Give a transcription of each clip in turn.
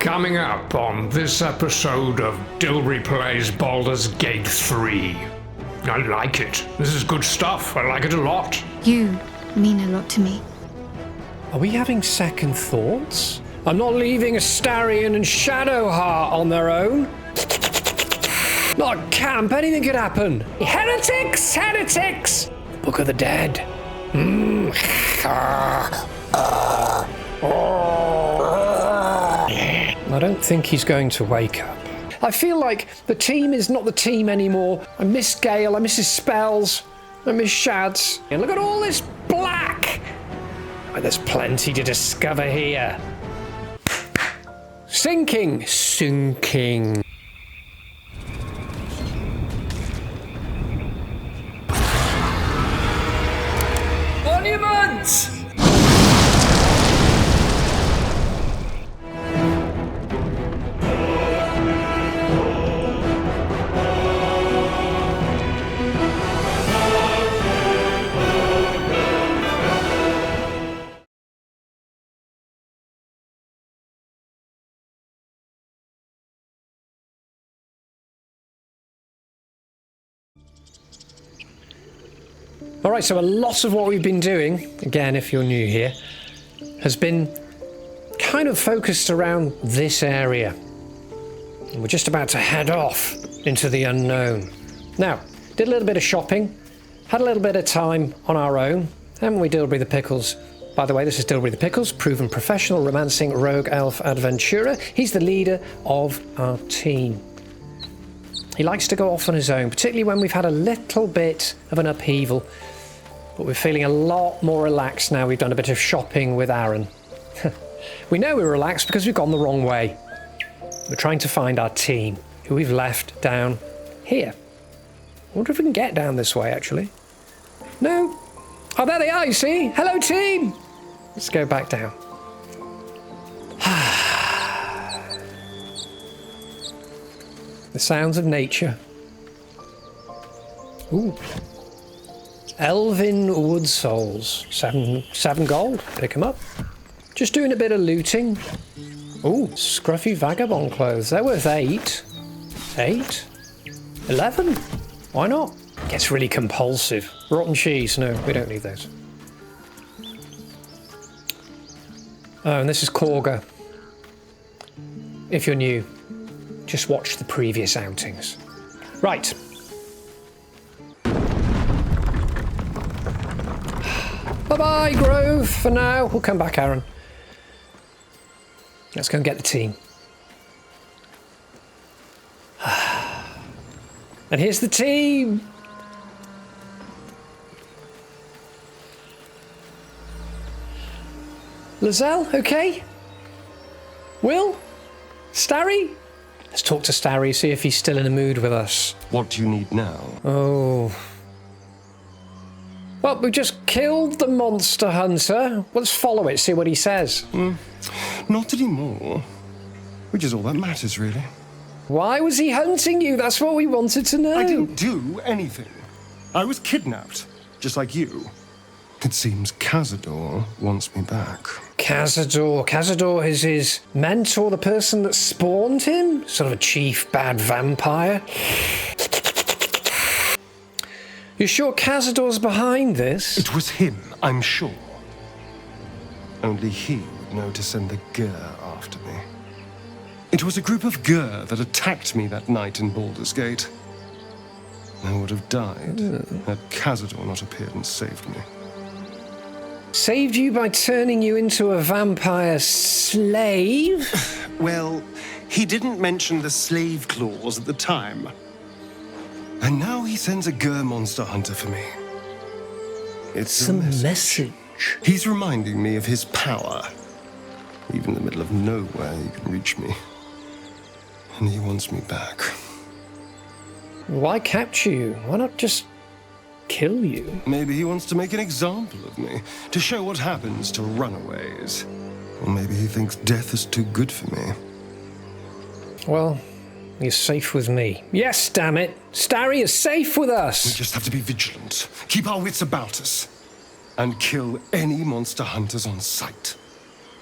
Coming up on this episode of Dilbury Plays Baldur's Gate 3. I like it. This is good stuff. I like it a lot. You mean a lot to me. Are we having second thoughts? I'm not leaving Astarion and Shadowheart on their own. Not camp, anything could happen. Heretics! Heretics! Book of the Dead. I don't think he's going to wake up. I feel like the team is not the team anymore. I miss Gale, I miss his spells, I miss Shads. And look at all this black! Oh, there's plenty to discover here. Sinking! Monument! Alright, so a lot of what we've been doing, again if you're new here, has been kind of focused around this area. And we're just about to head off into the unknown. Now, did a little bit of shopping, had a little bit of time on our own, haven't we, Dilbury the Pickles? By the way, this is Dilbury the Pickles, proven professional romancing rogue elf adventurer. He's the leader of our team. He likes to go off on his own, particularly when we've had a little bit of an upheaval. But we're feeling a lot more relaxed now we've done a bit of shopping with Aaron. We know we're relaxed because we've gone the wrong way. We're trying to find our team, who we've left down here. I wonder if we can get down this way, actually. No. Oh, there they are, you see? Hello, team! Let's go back down. The sounds of nature. Ooh. Elven wood souls. Seven gold. Pick them up. Just doing a bit of looting. Ooh, scruffy vagabond clothes. They're worth 8. 8? 11? Why not? Gets really compulsive. Rotten cheese. No, we don't need those. Oh, and this is Korga. If you're new, just watch the previous outings. Right. Bye-bye, Grove, for now. We'll come back, Aaron. Let's go and get the team. And here's the team! Lizelle, okay? Will? Starry? Let's talk to Starry, see if he's still in the mood with us. What do you need now? Oh. Well, we've just killed the monster hunter. Let's follow it, see what he says. Not anymore. Which is all that matters, really. Why was he hunting you? That's what we wanted to know. I didn't do anything. I was kidnapped, just like you. It seems Cazador wants me back. Cazador. Cazador is his mentor, the person that spawned him? Sort of a chief bad vampire. You sure Cazador's behind this? It was him, I'm sure. Only he would know to send the Gur after me. It was a group of Gur that attacked me that night in Baldur's Gate. I would have died had Cazador not appeared and saved me. Saved you by turning you into a vampire slave? Well, he didn't mention the slave clause at the time. And now he sends a Gur monster hunter for me. It's a message. He's reminding me of his power. Even in the middle of nowhere, he can reach me. And he wants me back. Why capture you? Why not just kill you? Maybe he wants to make an example of me, to show what happens to runaways. Or maybe he thinks death is too good for me. Well, you're safe with me. Yes, damn it. Starry is safe with us. We just have to be vigilant, keep our wits about us, and kill any monster hunters on sight.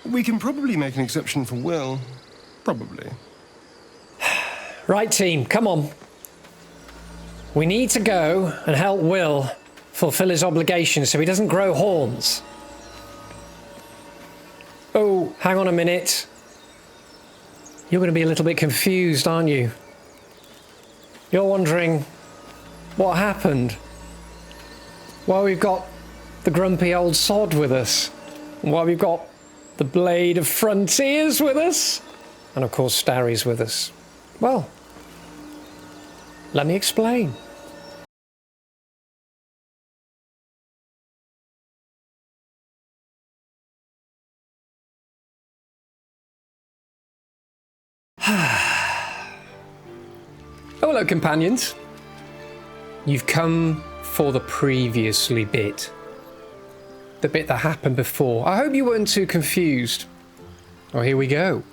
We can probably make an exception for Will. Probably. Right, team, come on. We need to go and help Will fulfill his obligations so he doesn't grow horns. Oh, hang on a minute. You're going to be a little bit confused, aren't you? You're wondering what happened? Why we've got the grumpy old sod with us? And why we've got the Blade of Frontiers with us? And of course Starry's with us. Well, let me explain. Oh, hello, companions. You've come for the previously bit. The bit that happened before. I hope you weren't too confused. Oh, here we go.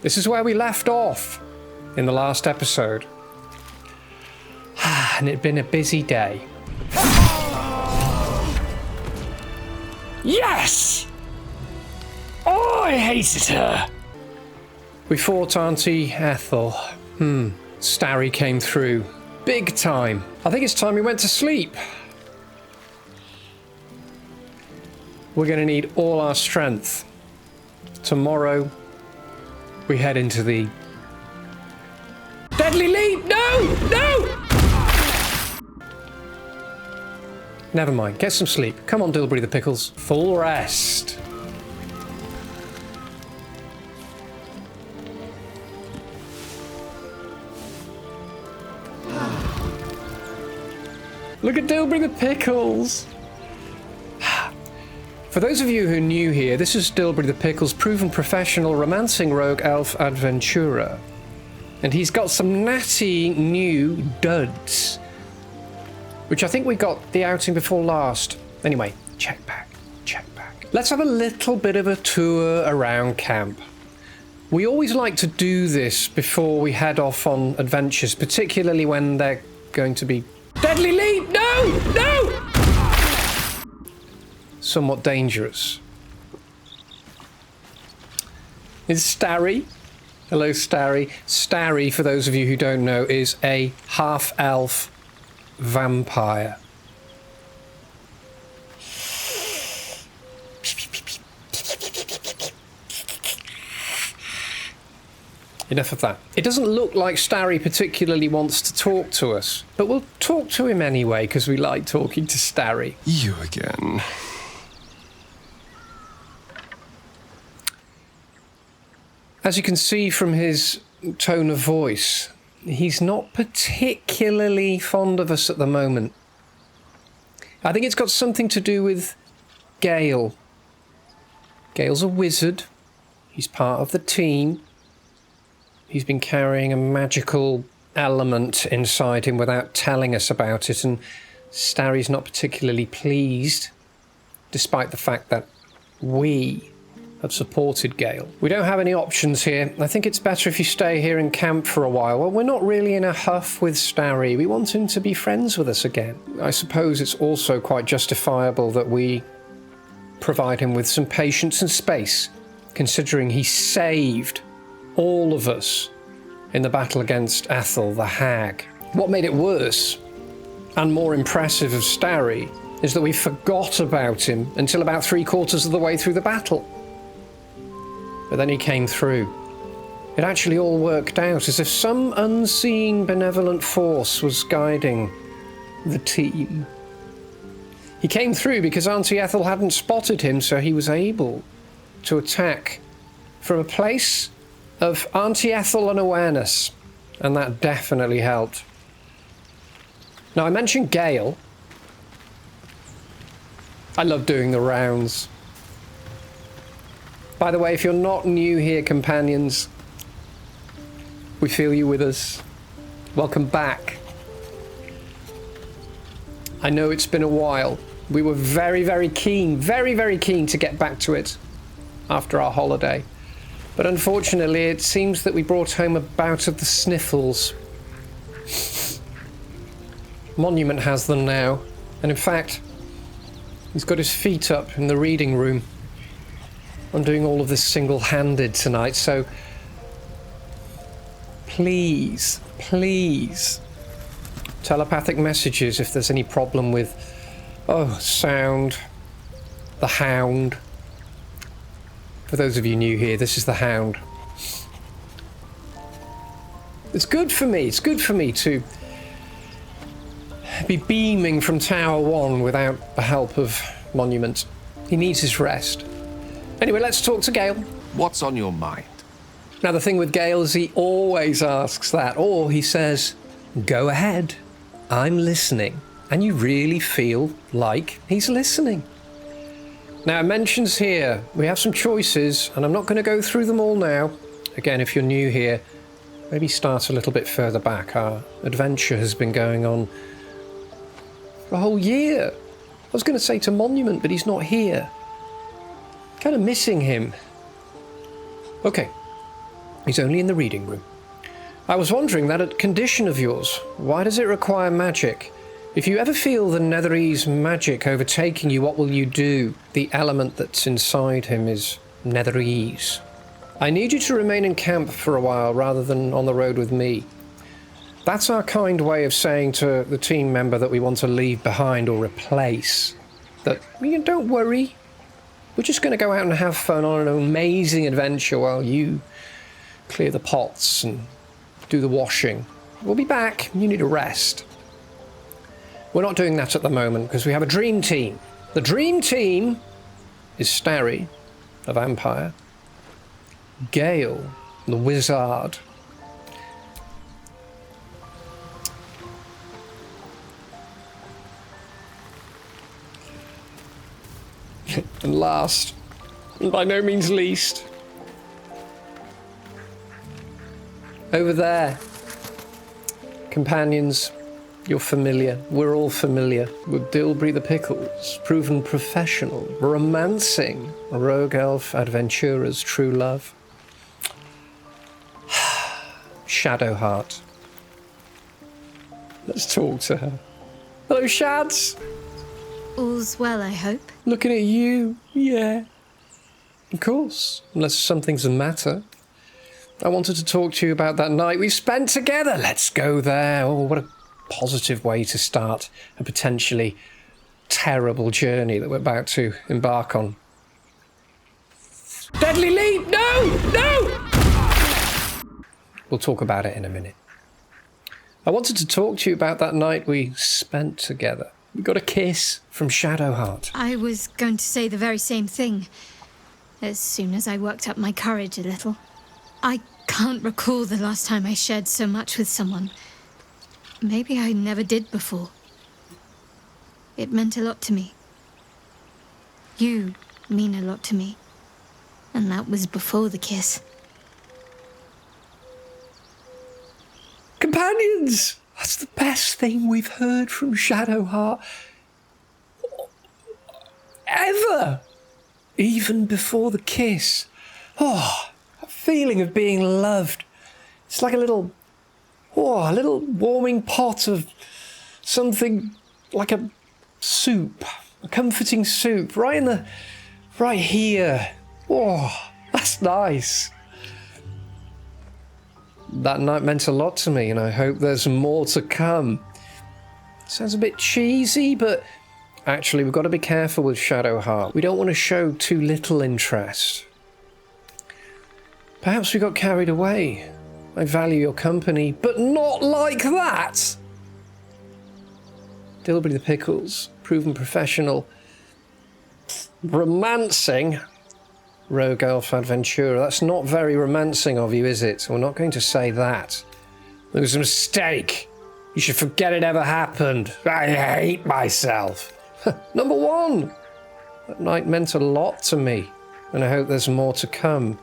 This is where we left off in the last episode. And it'd been a busy day. Yes! Oh, I hated her. We fought Auntie Ethel. Starry came through. Big time. I think it's time we went to sleep. We're going to need all our strength. Tomorrow, we head into the... Deadly Leap! No! No! Never mind. Get some sleep. Come on, Dilbury the Pickles. Full rest. Look at Dilbury the Pickles. For those of you who are new here, this is Dilbury the Pickles, proven professional romancing rogue elf adventurer. And he's got some natty new duds, which I think we got the outing before last. Anyway, check back, check back. Let's have a little bit of a tour around camp. We always like to do this before we head off on adventures, particularly when they're going to be... Deadly Leap! No! No! Somewhat dangerous. Is Starry? Hello, Starry. Starry, for those of you who don't know, is a half-elf vampire. Enough of that. It doesn't look like Starry particularly wants to talk to us, but we'll talk to him anyway because we like talking to Starry. You again. As you can see from his tone of voice, he's not particularly fond of us at the moment. I think it's got something to do with Gale. Gale's a wizard. He's part of the team. He's been carrying a magical element inside him without telling us about it, and Starry's not particularly pleased, despite the fact that we have supported Gale. We don't have any options here. I think it's better if you stay here in camp for a while. Well, we're not really in a huff with Starry. We want him to be friends with us again. I suppose it's also quite justifiable that we provide him with some patience and space, considering he saved all of us in the battle against Ethel the Hag. What made it worse, and more impressive of Starry, is that we forgot about him until about 3/4 of the way through the battle. But then he came through. It actually all worked out as if some unseen benevolent force was guiding the team. He came through because Auntie Ethel hadn't spotted him, so he was able to attack from a place of Auntie Ethel unawareness, and that definitely helped. Now, I mentioned Gale. I love doing the rounds. By the way, if you're not new here, companions, we feel you with us. Welcome back. I know it's been a while. We were very, very keen to get back to it after our holiday. But unfortunately, it seems that we brought home a bout of the sniffles. Monument has them now. And in fact, He's got his feet up in the reading room. I'm doing all of this single-handed tonight, so please, please, telepathic messages if there's any problem with, sound, the hound. For those of you new here, this is the hound. It's good for me to be beaming from Tower 1 without the help of Monument. He needs his rest. Anyway, let's talk to Gale. What's on your mind? Now, the thing with Gale is he always asks that, or he says, go ahead, I'm listening. And you really feel like he's listening. Now, it mentions here, we have some choices, and I'm not going to go through them all now. Again, if you're new here, maybe start a little bit further back. Our adventure has been going on for a whole year. I was going to say to Monument, but he's not here. Kind of missing him. Okay, he's only in the reading room. I was wondering that condition of yours, why does it require magic? If you ever feel the Netherese magic overtaking you, what will you do? The element that's inside him is Netherese. I need you to remain in camp for a while rather than on the road with me. That's our kind way of saying to the team member that we want to leave behind or replace. That, don't worry, we're just going to go out and have fun on an amazing adventure while you clear the pots and do the washing. We'll be back. You need a rest. We're not doing that at the moment because we have a dream team. The dream team is Starry, the vampire, Gale, the wizard, and last, and by no means least, over there, companions, you're familiar. We're all familiar with Dilbury the Pickles, proven professional, romancing rogue elf adventurer's true love. Shadowheart. Let's talk to her. Hello, Shads. All's well, I hope. Looking at you, yeah. Of course, unless something's the matter. I wanted to talk to you about that night we spent together. Let's go there. Oh, what a positive way to start a potentially terrible journey that we're about to embark on. Deadly leap! No! No! We'll talk about it in a minute. I wanted to talk to you about that night we spent together. We got a kiss from Shadowheart. I was going to say the very same thing. As soon as I worked up my courage a little. I can't recall the last time I shared so much with someone. Maybe I never did before. It meant a lot to me. You mean a lot to me. And that was before the kiss. Companions! That's the best thing we've heard from Shadowheart ever! Even before the kiss. Oh, a feeling of being loved. It's like a little warming pot of something like a soup, a comforting soup, right here. Oh, that's nice. That night meant a lot to me, and I hope there's more to come. Sounds a bit cheesy, but actually we've got to be careful with Shadowheart. We don't want to show too little interest. Perhaps we got carried away. I value your company, but not like that! Dilbury the Pickles, proven professional, romancing rogue elf adventurer. That's not very romancing of you, is it? We're not going to say that. It was a mistake. You should forget it ever happened. I hate myself. Number one, that night meant a lot to me, and I hope there's more to come.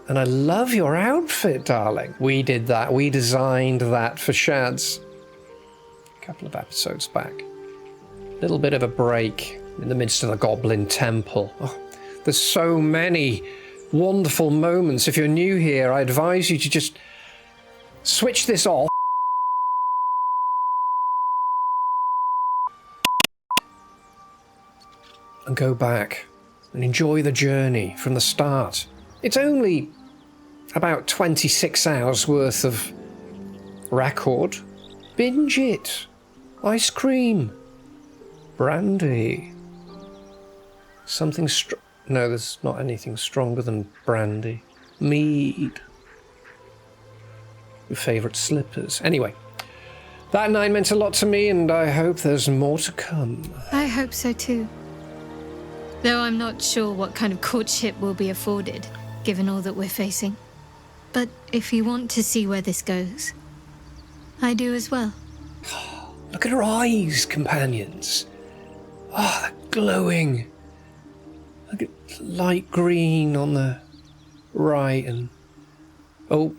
And I love your outfit, darling. We did that. We designed that for Shads a couple of episodes back. A little bit of a break in the midst of the Goblin Temple. Oh, there's so many wonderful moments. If you're new here, I advise you to just switch this off. and go back and enjoy the journey from the start. It's only about 26 hours worth of record. Binge it. Ice cream. Brandy. Something no, there's not anything stronger than brandy. Mead. Your favourite slippers. Anyway, that night meant a lot to me, and I hope there's more to come. I hope so too. Though I'm not sure what kind of courtship will be afforded, given all that we're facing. But if you want to see where this goes, I do as well. Look at her eyes, companions. Ah, they're glowing. Look at light green on the right, and oh,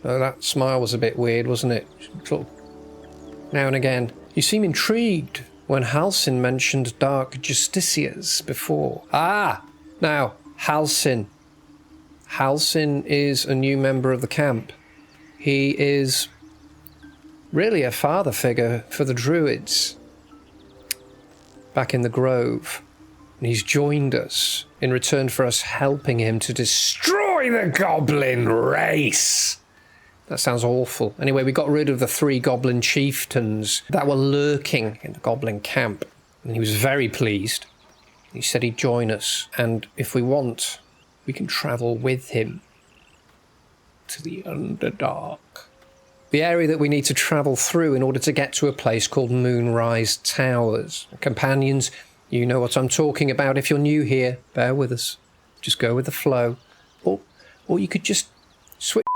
that smile was a bit weird, wasn't it? Sort of now and again. You seem intrigued when Halsin mentioned dark justiciars before. Ah, now Halsin. Halsin is a new member of the camp. He is really a father figure for the druids back in the Grove. And he's joined us in return for us helping him to destroy the goblin race. That sounds awful. Anyway, we got rid of the 3 goblin chieftains that were lurking in the goblin camp. And he was very pleased. He said he'd join us. And if we want, we can travel with him to the Underdark. The area that we need to travel through in order to get to a place called Moonrise Towers. Companions, you know what I'm talking about. If you're new here, bear with us. Just go with the flow. Or you could just switch.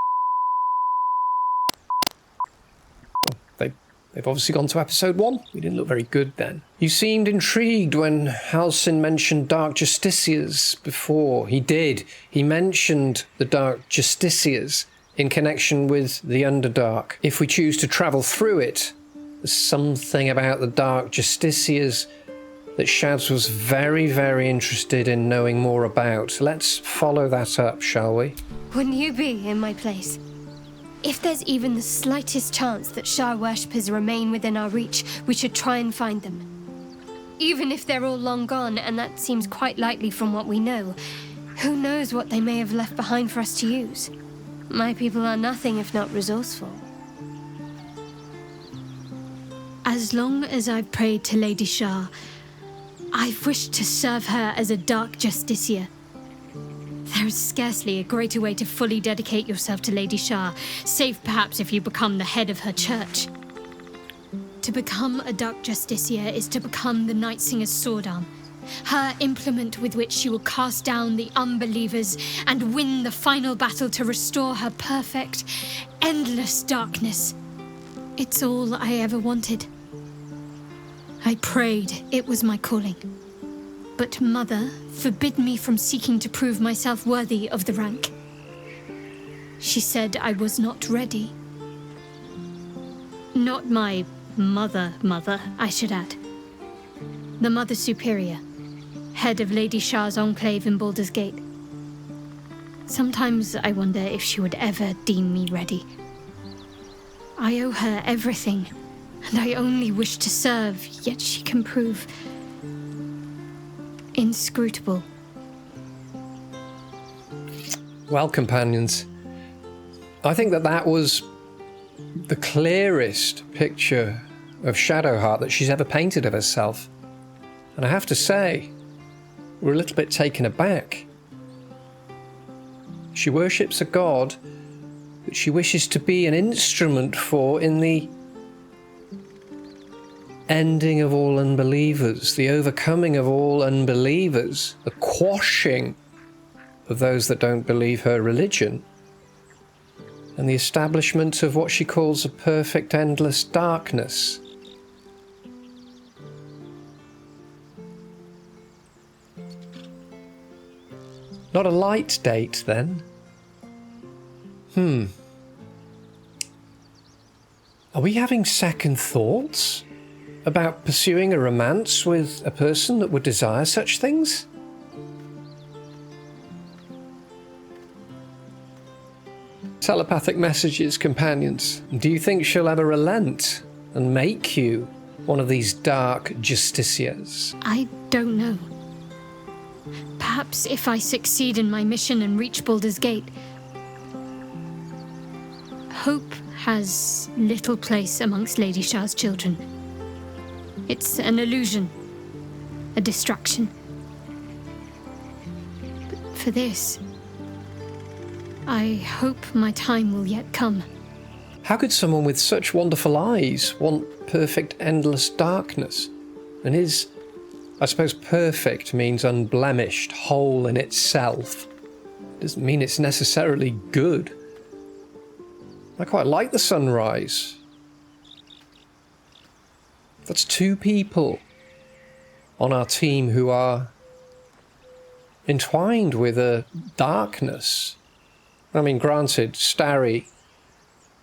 Oh, they've obviously gone to episode 1. We didn't look very good then. You seemed intrigued when Halsin mentioned Dark Justiciars before. He did. He mentioned the Dark Justiciars in connection with the Underdark. If we choose to travel through it, there's something about the Dark Justiciars that Shads was very, very interested in knowing more about. Let's follow that up, shall we? Wouldn't you be in my place? If there's even the slightest chance that Shah worshippers remain within our reach, we should try and find them. Even if they're all long gone, and that seems quite likely from what we know, who knows what they may have left behind for us to use? My people are nothing if not resourceful. As long as I've prayed to Lady Shah, I've wished to serve her as a Dark Justiciar. There is scarcely a greater way to fully dedicate yourself to Lady Shah, save perhaps if you become the head of her church. To become a Dark Justiciar is to become the Night Singer's sword arm, her implement with which she will cast down the unbelievers and win the final battle to restore her perfect, endless darkness. It's all I ever wanted. I prayed it was my calling. But Mother forbid me from seeking to prove myself worthy of the rank. She said I was not ready. Not my mother, I should add. The Mother Superior, head of Lady Shah's enclave in Baldur's Gate. Sometimes I wonder if she would ever deem me ready. I owe her everything, and I only wish to serve, yet she can prove inscrutable. Well, companions, I think that was the clearest picture of Shadowheart that she's ever painted of herself. And I have to say, we're a little bit taken aback. She worships a god that she wishes to be an instrument for in the ending of all unbelievers, the overcoming of all unbelievers, the quashing of those that don't believe her religion, and the establishment of what she calls a perfect endless darkness. Not a light date, then? Are we having second thoughts about pursuing a romance with a person that would desire such things? Telepathic messages, companions. Do you think she'll ever relent and make you one of these dark justiciars? I don't know. Perhaps if I succeed in my mission and reach Baldur's Gate, hope has little place amongst Lady Shah's children. It's an illusion, a distraction. But for this, I hope my time will yet come. How could someone with such wonderful eyes want perfect, endless darkness? And I suppose perfect means unblemished, whole in itself. Doesn't mean it's necessarily good. I quite like the sunrise. That's 2 people on our team who are entwined with a darkness. I mean, granted, Starry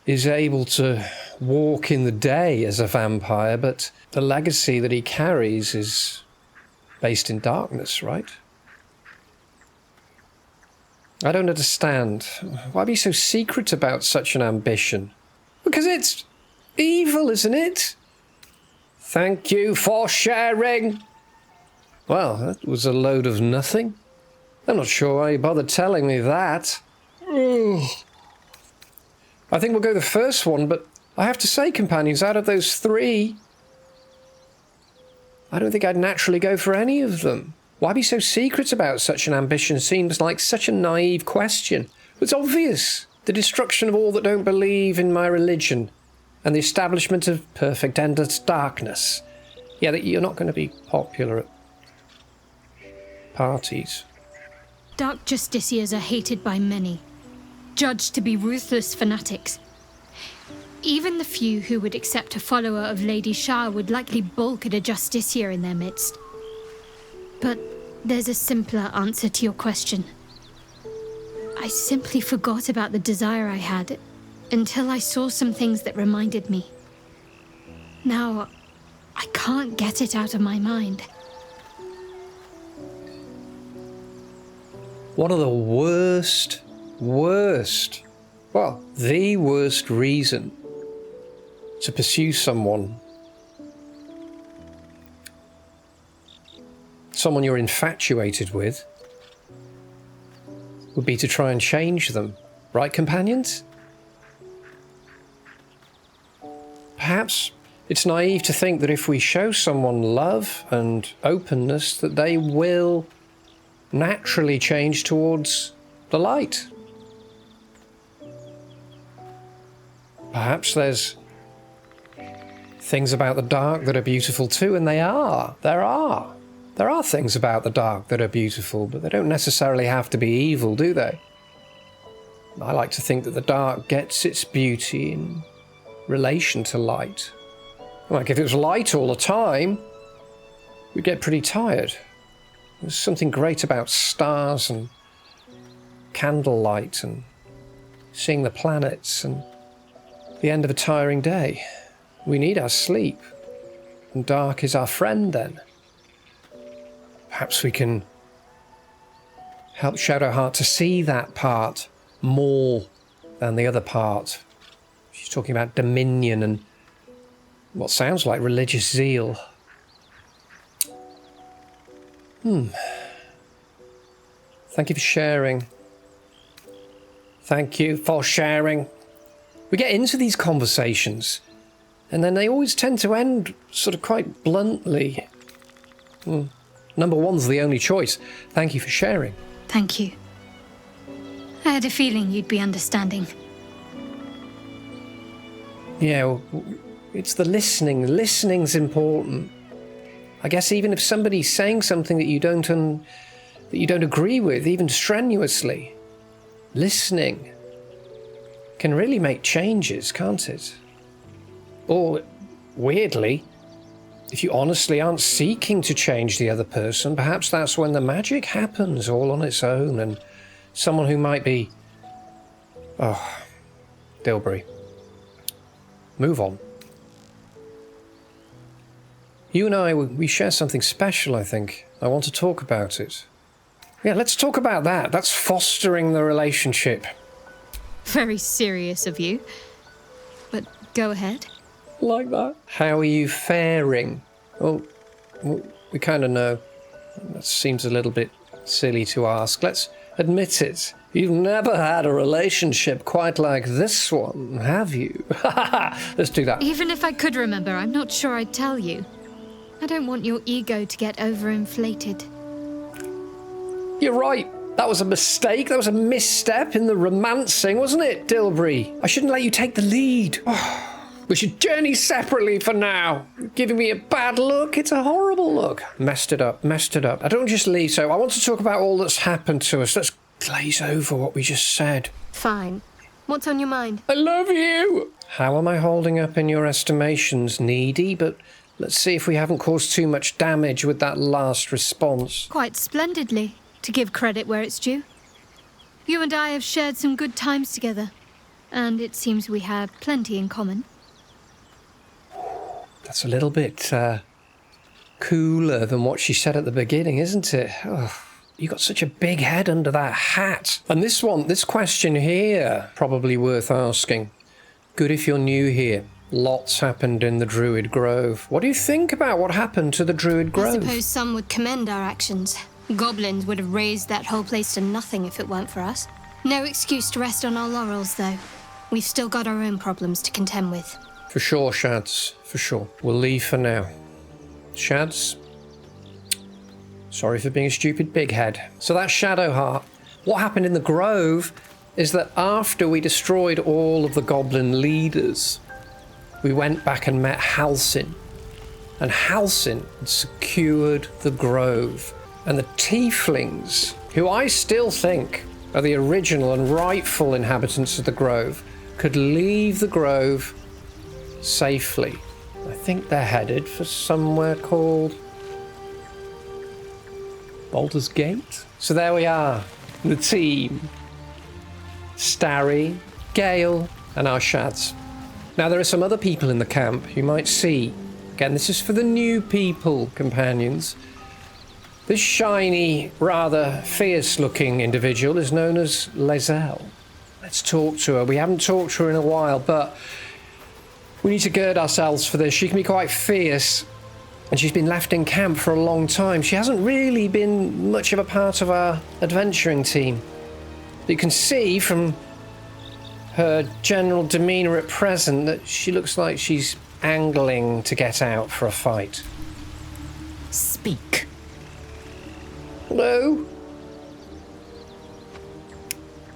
is able to walk in the day as a vampire, but the legacy that he carries is based in darkness, right? I don't understand. Why be so secret about such an ambition? Because it's evil, isn't it? Thank you for sharing. Well, that was a load of nothing. I'm not sure why you bothered telling me that. Ugh. I think we'll go the first one, but I have to say, companions, out of those 3, I don't think I'd naturally go for any of them. Why be so secret about such an ambition seems like such a naive question. It's obvious. The destruction of all that don't believe in my religion and the establishment of perfect endless darkness. Yeah, that you're not going to be popular at parties. Dark justiciars are hated by many, judged to be ruthless fanatics. Even the few who would accept a follower of Lady Shah would likely balk at a justiciar in their midst. But there's a simpler answer to your question. I simply forgot about the desire I had until I saw some things that reminded me. Now, I can't get it out of my mind. One of the worst, the worst reason to pursue someone you're infatuated with would be to try and change them, right, companions? Perhaps it's naive to think that if we show someone love and openness that they will naturally change towards the light. Perhaps there's things about the dark that are beautiful too, and there are things about the dark that are beautiful, but they don't necessarily have to be evil, do they? I like to think that the dark gets its beauty in relation to light. Like if it was light all the time, we'd get pretty tired. There's something great about stars and candlelight and seeing the planets and the end of a tiring day. We need our sleep, and dark is our friend then. Perhaps we can help Shadowheart to see that part more than the other part. She's talking about dominion and what sounds like religious zeal. Thank you for sharing. Thank you for sharing. We get into these conversations, and then they always tend to end sort of quite bluntly. Number 1's the only choice. Thank you for sharing. Thank you. I had a feeling you'd be understanding. Yeah, well, it's the listening. Listening's important. I guess even if somebody's saying something that you don't agree with, even strenuously, listening can really make changes, can't it? Or, weirdly, if you honestly aren't seeking to change the other person, perhaps that's when the magic happens all on its own, and someone who might be... Dilbury. Move on. You and I, we share something special, I think. I want to talk about it. Yeah, let's talk about that. That's fostering the relationship. Very serious of you. But go ahead. Like that. How are you faring? Oh, we kind of know. That seems a little bit silly to ask. Let's admit it. You've never had a relationship quite like this one, have you? Let's do that. Even if I could remember, I'm not sure I'd tell you. I don't want your ego to get overinflated. You're right. That was a mistake. That was a misstep in the romancing, wasn't it, Dilbury? I shouldn't let you take the lead. We should journey separately for now. Giving me a bad look. It's a horrible look. Messed it up. I don't just leave, so I want to talk about all that's happened to us. Let's glaze over what we just said. Fine. What's on your mind? I love you. How am I holding up in your estimations, needy? But let's see if we haven't caused too much damage with that last response. Quite splendidly, to give credit where it's due. You and I have shared some good times together, and it seems we have plenty in common. That's a little bit cooler than what she said at the beginning, isn't it? Oh, you got such a big head under that hat. And this question here, probably worth asking. Good if you're new here. Lots happened in the Druid Grove. What do you think about what happened to the Druid Grove? I suppose some would commend our actions. Goblins would have razed that whole place to nothing if it weren't for us. No excuse to rest on our laurels, though. We've still got our own problems to contend with. For sure, Shads. For sure. We'll leave for now. Shads? Sorry for being a stupid big head. So that's Shadowheart. What happened in the Grove is that after we destroyed all of the goblin leaders, we went back and met Halsin. And Halsin had secured the Grove. And the Tieflings, who I still think are the original and rightful inhabitants of the Grove, could leave the Grove safely. I think they're headed for somewhere called Baldur's Gate. So there we are, the team. Starry, Gale, and our Shads. Now there are some other people in the camp you might see. Again, this is for the new people, companions. This shiny, rather fierce-looking individual is known as Lezelle. Let's talk to her. We haven't talked to her in a while, but we need to gird ourselves for this. She can be quite fierce, and she's been left in camp for a long time. She hasn't really been much of a part of our adventuring team. You can see from her general demeanour at present that she looks like she's angling to get out for a fight. Speak. Hello?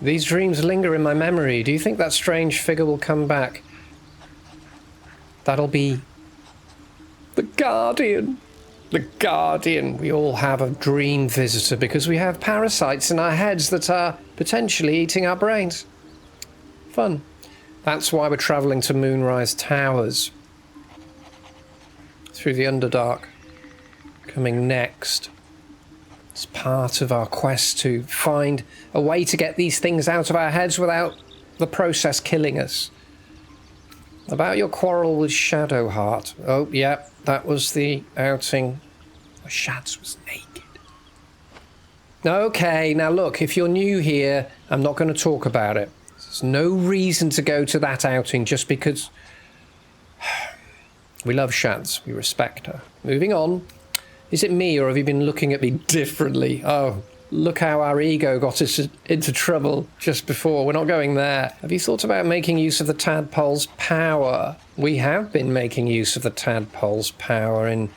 These dreams linger in my memory. Do you think that strange figure will come back? That'll be the Guardian. The Guardian. We all have a dream visitor because we have parasites in our heads that are potentially eating our brains. Fun. That's why we're travelling to Moonrise Towers. Through the Underdark. Coming next. It's part of our quest to find a way to get these things out of our heads without the process killing us. About your quarrel with Shadowheart. Oh, yeah, that was the outing where Shads was naked. Okay, now look, if you're new here, I'm not going to talk about it. There's no reason to go to that outing just because we love Shads, we respect her. Moving on. Is it me, or have you been looking at me differently? Oh, look how our ego got us into trouble just before. We're not going there. Have you thought about making use of the tadpole's power? We have been making use of the tadpole's power in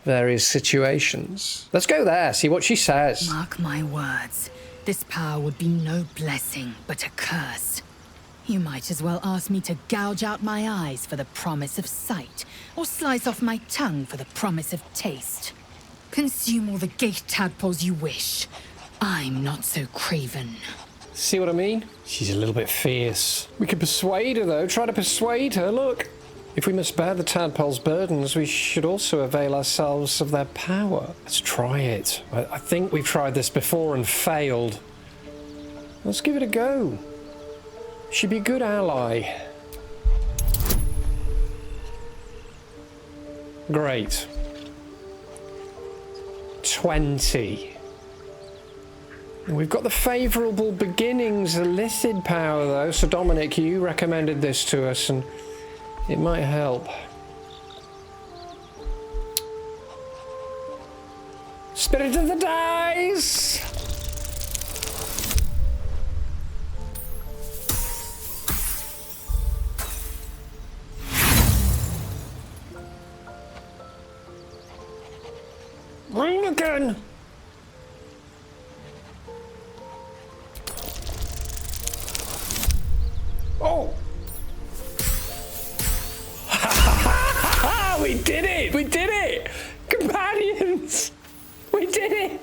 various situations. Let's go there, see what she says. Mark my words. This power would be no blessing, but a curse. You might as well ask me to gouge out my eyes for the promise of sight, or slice off my tongue for the promise of taste. Consume all the gate tadpoles you wish. I'm not so craven. See what I mean? She's a little bit fierce. We could persuade her, though. Try to persuade her. Look, if we must bear the tadpole's burdens, we should also avail ourselves of their power. Let's try it. I think we've tried this before and failed. Let's give it a go. She'd be a good ally. Great. 20. We've got the favourable beginnings illicit power, though. So, Dominic, you recommended this to us, and it might help. Spirit of the dice! Ring again! Oh! We did it! We did it! Companions! We did it!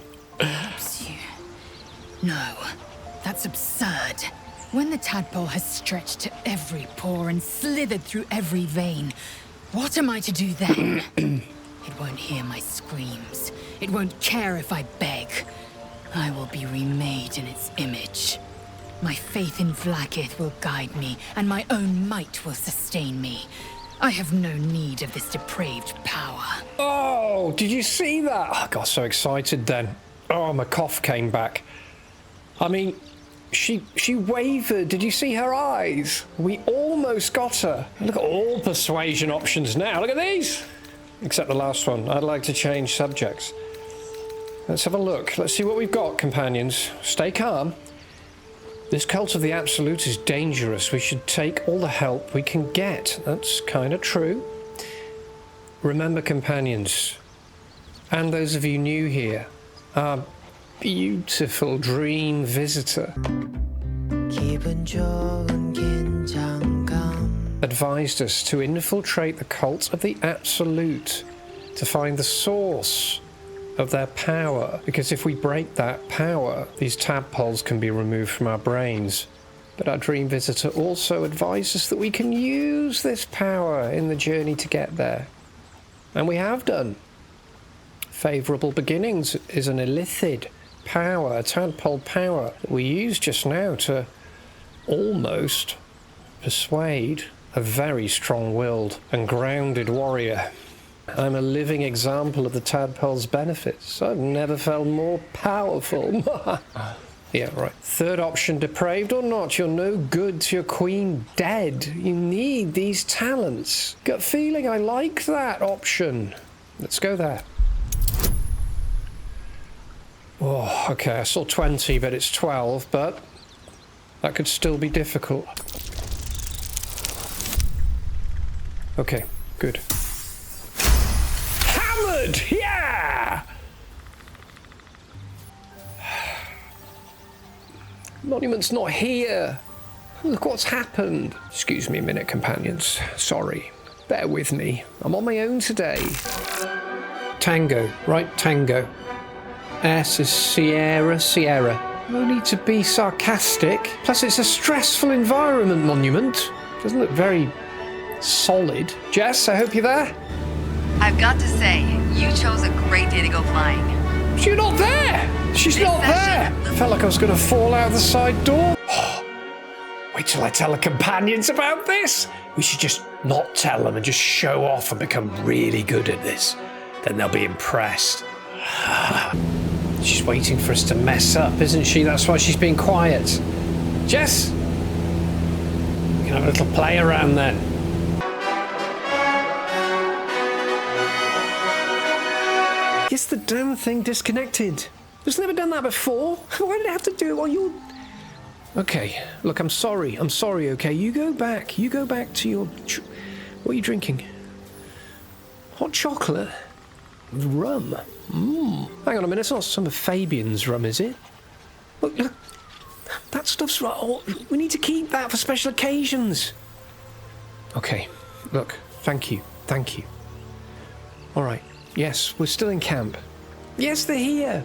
No, that's absurd. When the tadpole has stretched to every pore and slithered through every vein, what am I to do then? It won't hear my screams. It won't care if I beg. I will be remade in its image. My faith in Vlaakith will guide me, and my own might will sustain me. I have no need of this depraved power. Oh, did you see that? I got so excited then. Oh, my cough came back. I mean, she wavered. Did you see her eyes? We almost got her. Look at all persuasion options now. Look at these. Except the last one. I'd like to change subjects. Let's have a look. Let's see what we've got, companions. Stay calm. This cult of the Absolute is dangerous. We should take all the help we can get. That's kind of true. Remember, companions, and those of you new here, our beautiful dream visitor advised us to infiltrate the cult of the Absolute to find the source of their power, because if we break that power, these tadpoles can be removed from our brains. But our dream visitor also advised us that we can use this power in the journey to get there. And we have done. Favourable Beginnings is an illithid power, a tadpole power, that we used just now to almost persuade a very strong-willed and grounded warrior. I'm a living example of the tadpole's benefits. I've never felt more powerful. Yeah, right. Third option, depraved or not, you're no good to your queen dead. You need these talents. Gut feeling, I like that option. Let's go there. Oh, okay, I saw 20, but it's 12, but that could still be difficult. Okay, good. Hammered! Yeah! Monument's not here. Look what's happened. Excuse me a minute, companions. Sorry. Bear with me. I'm on my own today. Tango, right? Tango. S is Sierra, Sierra. No need to be sarcastic. Plus, it's a stressful environment, Monument. Doesn't look very solid. Jess, I hope you're there. I've got to say, you chose a great day to go flying. She's not there! She's not there! Felt like I was going to fall out the side door. Wait till I tell the companions about this. We should just not tell them and just show off and become really good at this. Then they'll be impressed. She's waiting for us to mess up, isn't she? That's why she's being quiet. Jess? We can have a little play around then. Yes, the damn thing disconnected. It's never done that before. Why did I have to do it while you're... Okay, look, I'm sorry, okay? You go back to your... What are you drinking? Hot chocolate? With rum? Hang on a minute, it's not some of Fabian's rum, is it? Look, that stuff's right. Oh, we need to keep that for special occasions. Okay, look, thank you. All right, yes, we're still in camp. Yes, they're here.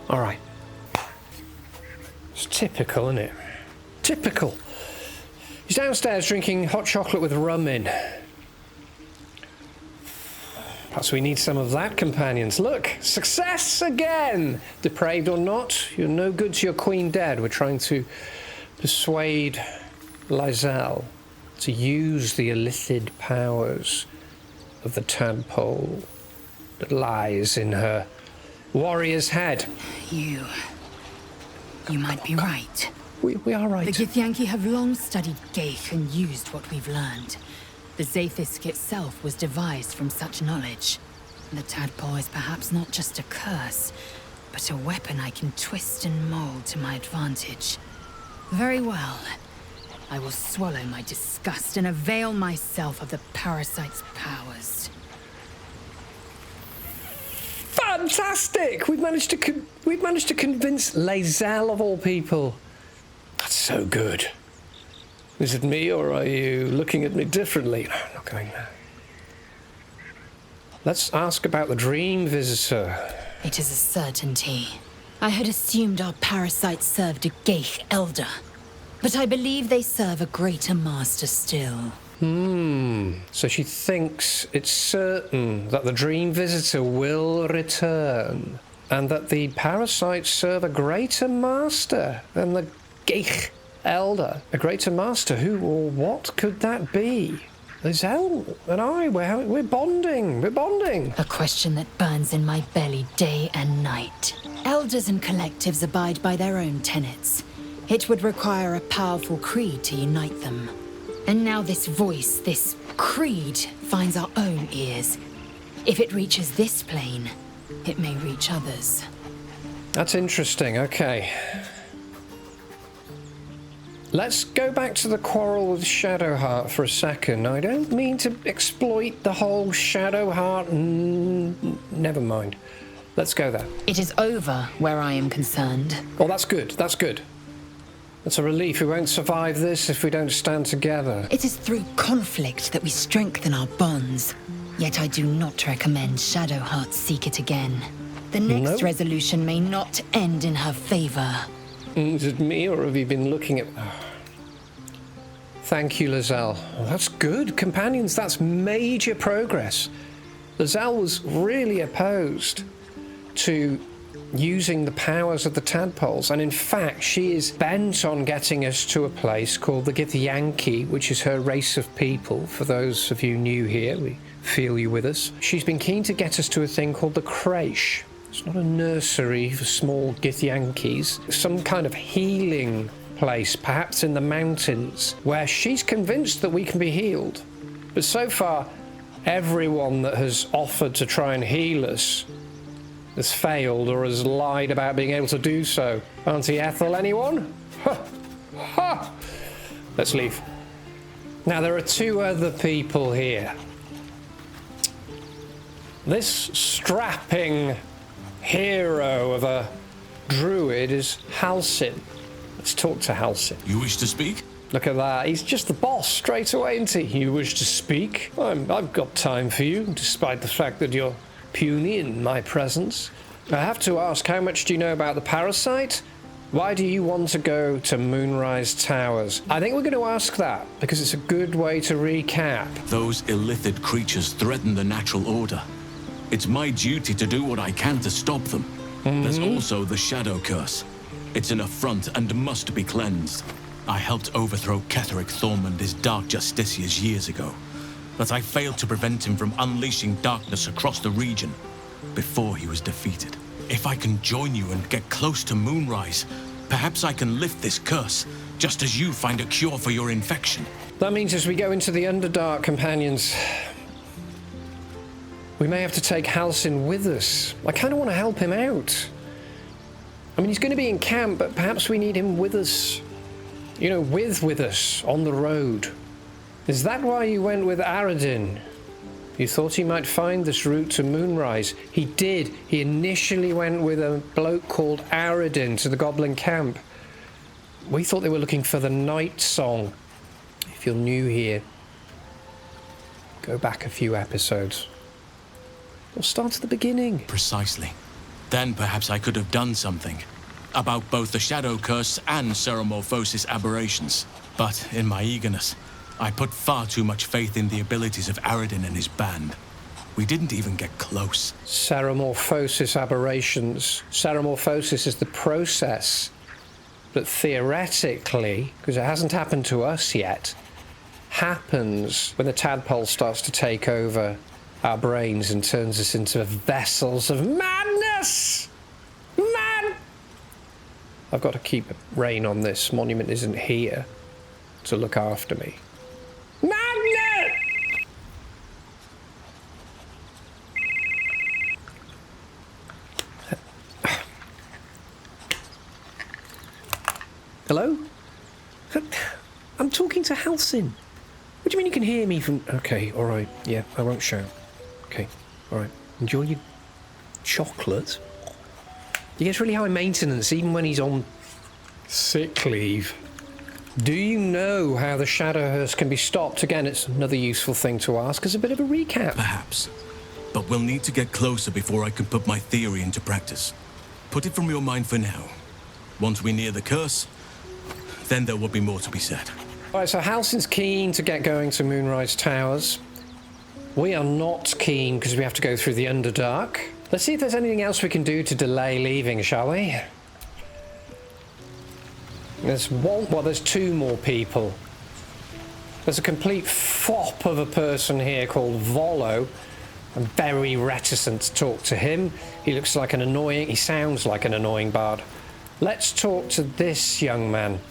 All right. It's typical, isn't it? Typical. He's downstairs drinking hot chocolate with rum in. Perhaps we need some of that, companions. Look, success again! Depraved or not, you're no good to your queen dead. We're trying to persuade Lizelle to use the illithid powers of the tadpole that lies in her warrior's head. You might be right. We are right. The Githyanki have long studied Geich and used what we've learned. The Zaithisk itself was devised from such knowledge. The tadpole is perhaps not just a curse, but a weapon I can twist and mold to my advantage. Very well. I will swallow my disgust and avail myself of the parasite's powers. Fantastic! We've managed to convince Lae'zel of all people. That's so good. Is it me, or are you looking at me differently? No, I'm not going there. Let's ask about the Dream Visitor. It is a certainty. I had assumed our parasites served a Geich elder, but I believe they serve a greater master still. So she thinks it's certain that the Dream Visitor will return, and that the parasites serve a greater master than the Geich elder. A greater master? Who or what could that be? Lae'zel and I, we're bonding. We're bonding. A question that burns in my belly day and night. Elders and collectives abide by their own tenets. It would require a powerful creed to unite them. And now this voice, this creed, finds our own ears. If it reaches this plane, it may reach others. That's interesting, okay. Let's go back to the quarrel with Shadowheart for a second. I don't mean to exploit the whole Shadowheart... never mind. Let's go there. It is over where I am concerned. Oh, that's good, that's good. It's a relief. We won't survive this if we don't stand together. It is through conflict that we strengthen our bonds. Yet I do not recommend Shadowheart seek it again. The next resolution may not end in her favor. Is it me, or have you been looking at... Thank you, Lae'zel. Oh, that's good. Companions, that's major progress. Lae'zel was really opposed to using the powers of the tadpoles, and in fact she is bent on getting us to a place called the Githyanki, which is her race of people. For those of you new here, we feel you with us. She's been keen to get us to a thing called the Creche. It's not a nursery for small Githyankis, some kind of healing place, perhaps in the mountains, where she's convinced that we can be healed. But so far, everyone that has offered to try and heal us has failed or has lied about being able to do so. Auntie Ethel, anyone? Ha! Ha! Let's leave. Now, there are two other people here. This strapping hero of a druid is Halsin. Let's talk to Halsin. You wish to speak? Look at that. He's just the boss straight away, isn't he? You wish to speak? I've got time for you, despite the fact that you're puny in my presence. I have to ask, how much do you know about the parasite? Why do you want to go to Moonrise Towers? I think we're going to ask that, because it's a good way to recap. Those illithid creatures threaten the natural order. It's my duty to do what I can to stop them. There's also the Shadow Curse. It's an affront and must be cleansed. I helped overthrow Ketheric Thorm and his Dark Justiciars years ago, but I failed to prevent him from unleashing darkness across the region before he was defeated. If I can join you and get close to Moonrise, perhaps I can lift this curse, just as you find a cure for your infection. That means as we go into the Underdark, companions, we may have to take Halsin with us. I kind of want to help him out. I mean, he's going to be in camp, but perhaps we need him with us. You know, with us on the road. Is that why you went with Aradin? You thought he might find this route to Moonrise. He did. He initially went with a bloke called Aradin to the Goblin camp. We thought they were looking for the Night Song. If you're new here, go back a few episodes. Or start at the beginning. Precisely. Then perhaps I could have done something about both the Shadow Curse and Ceremorphosis aberrations. But in my eagerness, I put far too much faith in the abilities of Aradin and his band. We didn't even get close. Ceremorphosis aberrations. Ceremorphosis is the process that theoretically, because it hasn't happened to us yet, happens when the tadpole starts to take over our brains and turns us into vessels of madness! I've got to keep a rein on this. Monument isn't here to look after me. Madness! Hello? I'm talking to Halcyon. What do you mean you can hear me from... Okay, alright. Yeah, I won't shout. Okay, alright. Enjoy your chocolate. He gets really high maintenance even when he's on sick leave. Do you know how the Shadowhearse can be stopped? Again, it's another useful thing to ask as a bit of a recap. Perhaps. But we'll need to get closer before I can put my theory into practice. Put it from your mind for now. Once we near the curse, then there will be more to be said. Alright, so Halcyon's keen to get going to Moonrise Towers. We are not keen because we have to go through the Underdark. Let's see if there's anything else we can do to delay leaving, shall we? There's two more people. There's a complete fop of a person here called Volo. I'm very reticent to talk to him. He sounds like an annoying bard. Let's talk to this young man.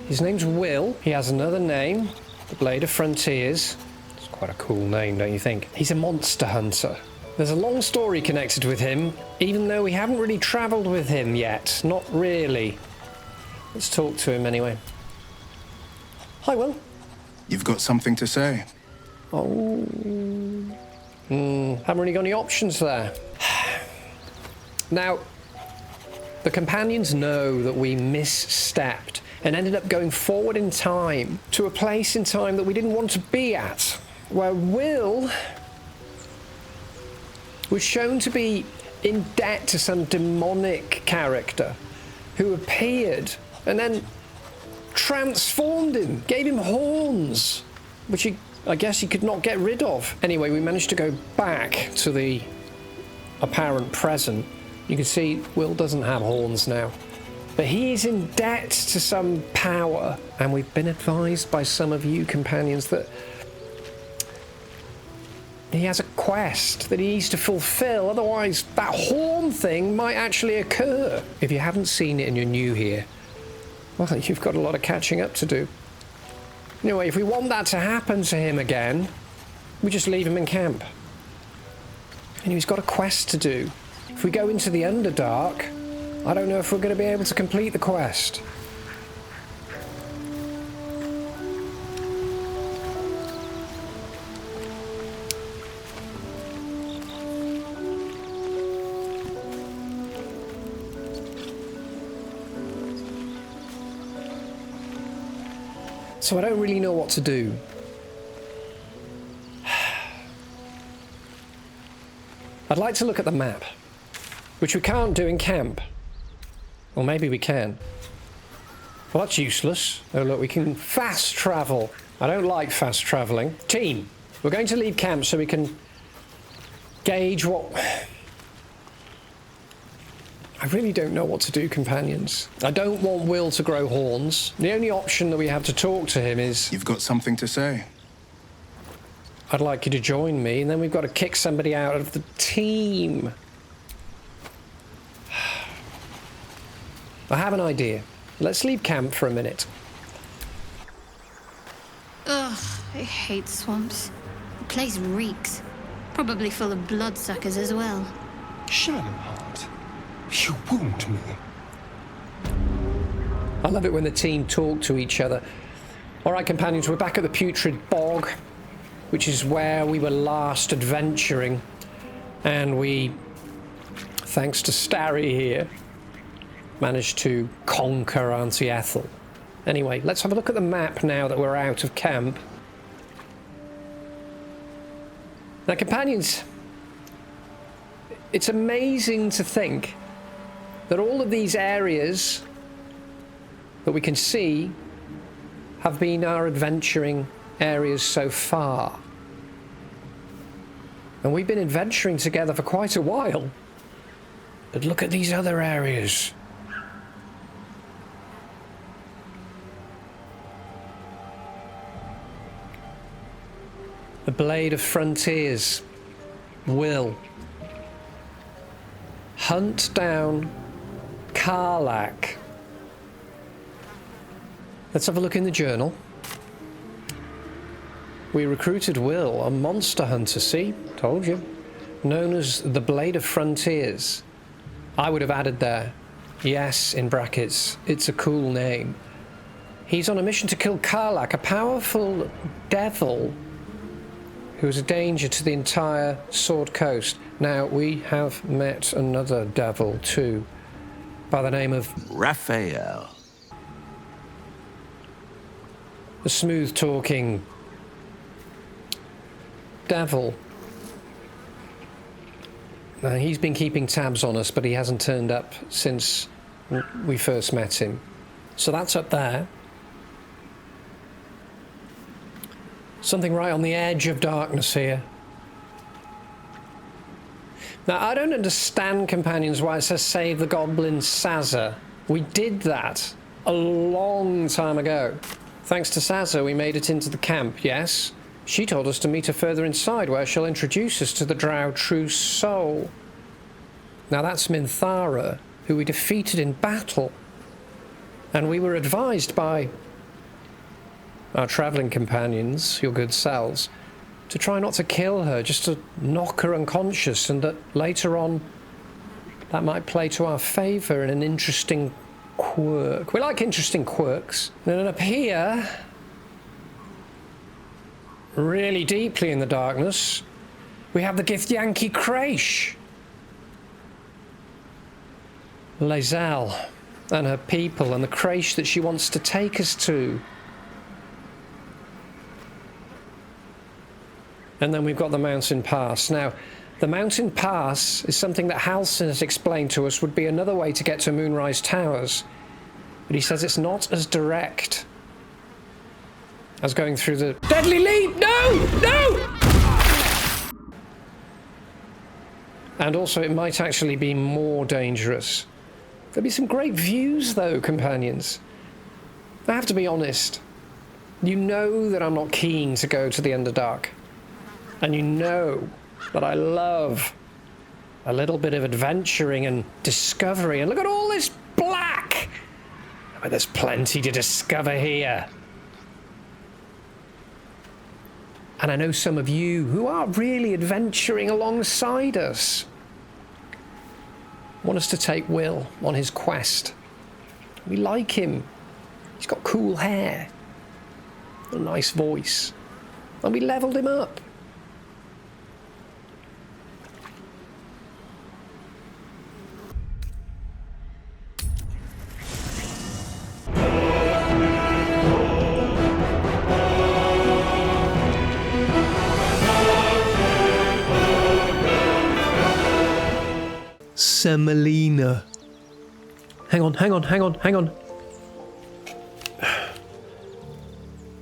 His name's Will. He has another name, the Blade of Frontiers. It's quite a cool name, don't you think? He's a monster hunter. There's a long story connected with him, even though we haven't really travelled with him yet. Not really. Let's talk to him anyway. Hi, Will. You've got something to say? Oh. Haven't really got any options there. Now, the companions know that we misstepped and ended up going forward in time to a place in time that we didn't want to be at, where Will was shown to be in debt to some demonic character who appeared and then transformed him, gave him horns, which I guess he could not get rid of. Anyway, we managed to go back to the apparent present. You can see Will doesn't have horns now. But he's in debt to some power, and we've been advised by some of you companions that he has a quest that he needs to fulfill, otherwise that horn thing might actually occur. If you haven't seen it and you're new here, well, you've got a lot of catching up to do. Anyway, if we want that to happen to him again, we just leave him in camp. And he's got a quest to do. If we go into the Underdark, I don't know if we're going to be able to complete the quest. So I don't really know what to do. I'd like to look at the map, which we can't do in camp. Or maybe we can. Well, that's useless. Oh, look, we can fast travel. I don't like fast traveling. Team, we're going to leave camp so we can gauge what... I really don't know what to do, companions. I don't want Will to grow horns. The only option that we have to talk to him is... You've got something to say? I'd like you to join me, and then we've got to kick somebody out of the team. I have an idea. Let's leave camp for a minute. Ugh, I hate swamps. The place reeks. Probably full of bloodsuckers as well. Shadowheart, you wound me. I love it when the team talk to each other. All right, companions, we're back at the Putrid Bog, which is where we were last adventuring. And we, thanks to Starry here, managed to conquer Auntie Ethel. Anyway, let's have a look at the map now that we're out of camp. Now, companions, it's amazing to think that all of these areas that we can see have been our adventuring areas so far. And we've been adventuring together for quite a while. But look at these other areas. The Blade of Frontiers. Will. Hunt down Karlach. Let's have a look in the journal. We recruited Will, a monster hunter, see? Told you. Known as the Blade of Frontiers. I would have added there, yes, in brackets, it's a cool name. He's on a mission to kill Karlak, a powerful devil who is a danger to the entire Sword Coast. Now, we have met another devil too, by the name of Raphael. the smooth-talking devil. Now, he's been keeping tabs on us, but he hasn't turned up since we first met him. So that's up there. Something right on the edge of darkness here. Now, I don't understand, companions, why it says save the goblin Sazza. We did that a long time ago. Thanks to Sazza, we made it into the camp, yes? She told us to meet her further inside, where she'll introduce us to the Drow True Soul. Now, that's Minthara, who we defeated in battle. And we were advised by our travelling companions, your good selves, to try not to kill her, just to knock her unconscious, and that later on that might play to our favour in an interesting quirk. We like interesting quirks. And then up here, really deeply in the darkness, we have the Githyanki Kraish. Lae'zel and her people, and the Kraish that she wants to take us to. And then we've got the Mountain Pass. Now, the Mountain Pass is something that Halsin has explained to us would be another way to get to Moonrise Towers. But he says it's not as direct as going through the... Deadly Leap! No! No! And also it might actually be more dangerous. There'll be some great views though, companions. I have to be honest. You know that I'm not keen to go to the Underdark. And you know that I love a little bit of adventuring and discovery. And look at all this black! But there's plenty to discover here. And I know some of you who are really adventuring alongside us want us to take Will on his quest. We like him. He's got cool hair, a nice voice, and we leveled him up. Semolina. Hang on.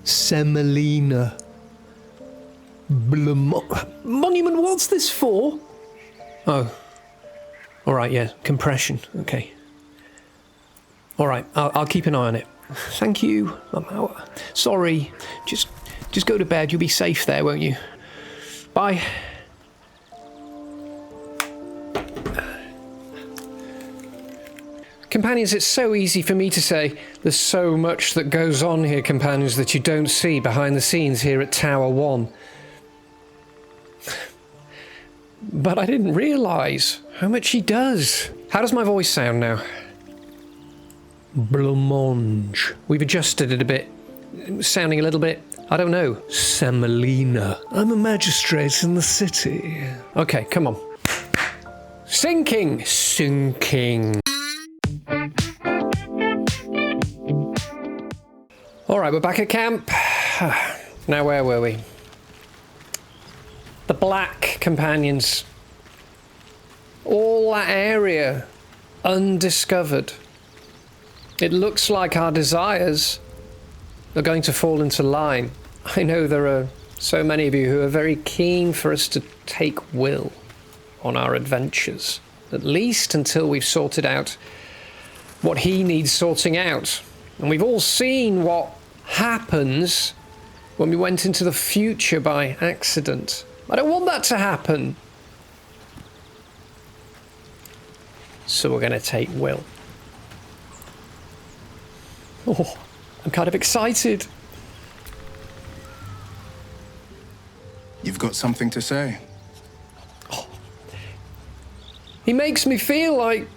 Semolina. Monument, what's this for? Oh. Alright, yeah. Compression. Okay. Alright, I'll keep an eye on it. Thank you. Sorry. Just go to bed. You'll be safe there, won't you? Bye. Companions, it's so easy for me to say there's so much that goes on here, companions, that you don't see behind the scenes here at Tower 1. But I didn't realise how much he does. How does my voice sound now? Blancmange. We've adjusted it a bit. Sounding a little bit, I don't know. Semolina. I'm a magistrate in the city. Okay, come on. Sinking. Alright, we're back at camp. Now, where were we? The Black Companions. All that area undiscovered. It looks like our desires are going to fall into line. I know there are so many of you who are very keen for us to take Will on our adventures, at least until we've sorted out what he needs sorting out. And we've all seen what happens when we went into the future by accident. I don't want that to happen. So we're going to take Will. Oh, I'm kind of excited. You've got something to say. He makes me feel like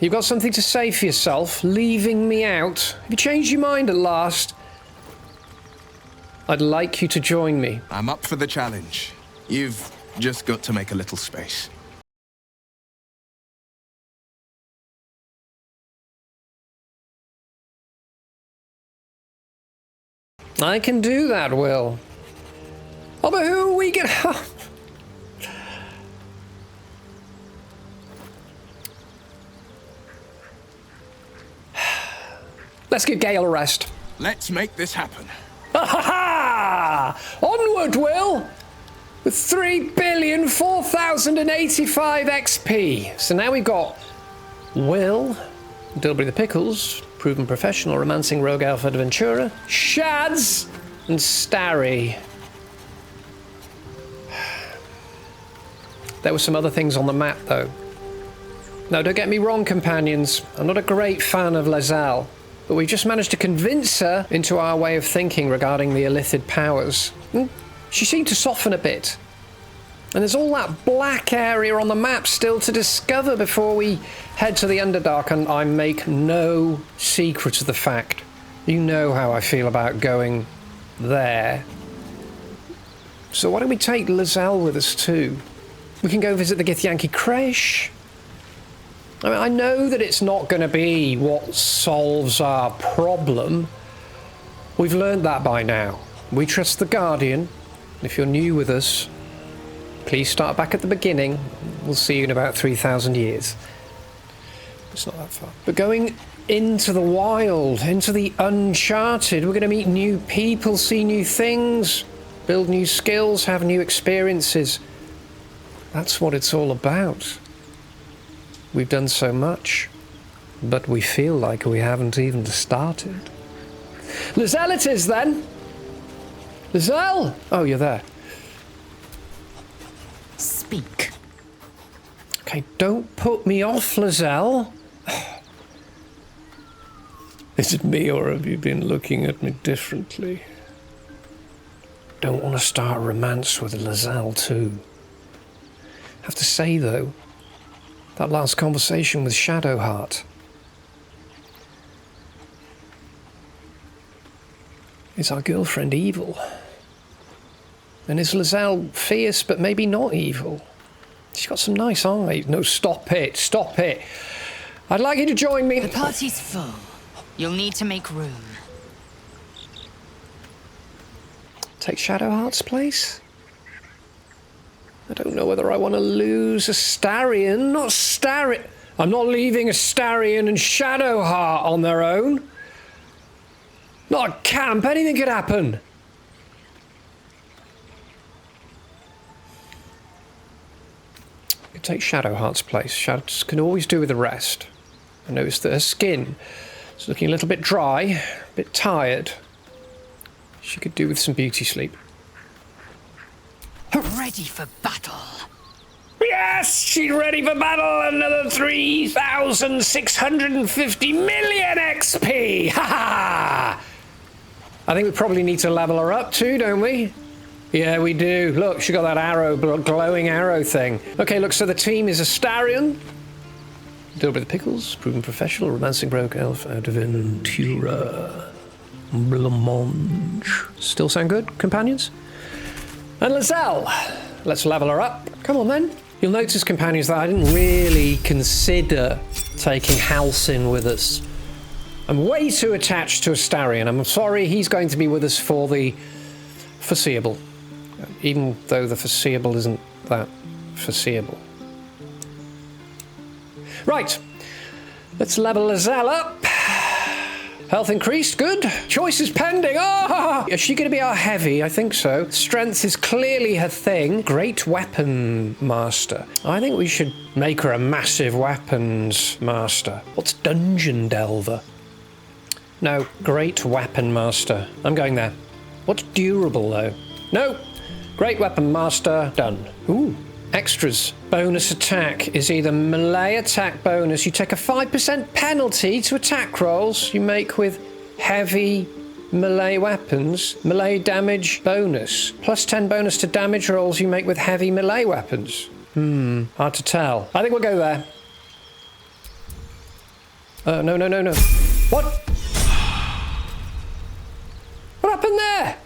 You got something to say for yourself, leaving me out? Have you changed your mind at last? I'd like you to join me. I'm up for the challenge. You've just got to make a little space. I can do that, Will. Oh, but who are we gonna... Let's give Gale a rest. Let's make this happen. Ha ha ha! Onward, Will! With 3,004,085 XP. So now we've got Will, Dilbury the Pickles, proven professional romancing rogue elf adventurer, Shads, and Starry. There were some other things on the map, though. Now, don't get me wrong, companions. I'm not a great fan of Lazelle, but we just managed to convince her into our way of thinking regarding the illithid powers. She seemed to soften a bit. And there's all that black area on the map still to discover before we head to the Underdark, and I make no secret of the fact. You know how I feel about going there. So why don't we take Lazelle with us too? We can go visit the Githyanki creche. I mean, I know that it's not going to be what solves our problem. We've learned that by now. We trust the Guardian. If you're new with us, please start back at the beginning. We'll see you in about 3,000 years. It's not that far. But going into the wild, into the uncharted, we're going to meet new people, see new things, build new skills, have new experiences. That's what it's all about. We've done so much, but we feel like we haven't even started. Lazelle it is, then! Lazelle! Oh, you're there. Speak. Okay, don't put me off, Lazelle. Is it me, or have you been looking at me differently? Don't want to start a romance with Lazelle, too. Have to say, though, that last conversation with Shadowheart. Is our girlfriend evil? And is Lazelle fierce but maybe not evil? She's got some nice eyes. No, stop it, stop it. I'd like you to join me. The party's full. You'll need to make room. Take Shadowheart's place? I don't know whether I want to lose Astarion. Not Astarion. I'm not leaving Astarion and Shadowheart on their own. Not a camp. Anything could happen. You take Shadowheart's place. Shadows can always do with the rest. I noticed that her skin is looking a little bit dry, a bit tired. She could do with some beauty sleep. Ready for battle. Yes, she's ready for battle. Another 3,650 million XP. Ha ha! I think we probably need to level her up too, don't we? Yeah, we do. Look, she got that arrow, glowing arrow thing. Okay, look, so the team is Astarion, Dilbury the Pickles, proven professional, romancing rogue elf adventurer, Blancmange. Still sound good, companions? And Lazelle. Let's level her up. Come on, then. You'll notice, companions, that I didn't really consider taking Halcyon with us. I'm way too attached to Astarion. I'm sorry, he's going to be with us for the foreseeable. Even though the foreseeable isn't that foreseeable. Right. Let's level Lazelle up. Health increased, good. Choices pending. Ah! Is she going to be our heavy? I think so. Strength is clearly her thing. Great weapon master. I think we should make her a massive weapons master. What's dungeon delver? No, great weapon master. I'm going there. What's durable though? No. Great weapon master. Done. Ooh. Extras. Bonus attack is either melee attack bonus. You take a 5% penalty to attack rolls you make with heavy melee weapons. Melee damage bonus. Plus 10 bonus to damage rolls you make with heavy melee weapons. Hard to tell. I think we'll go there. No, no, no, no. What? What happened there?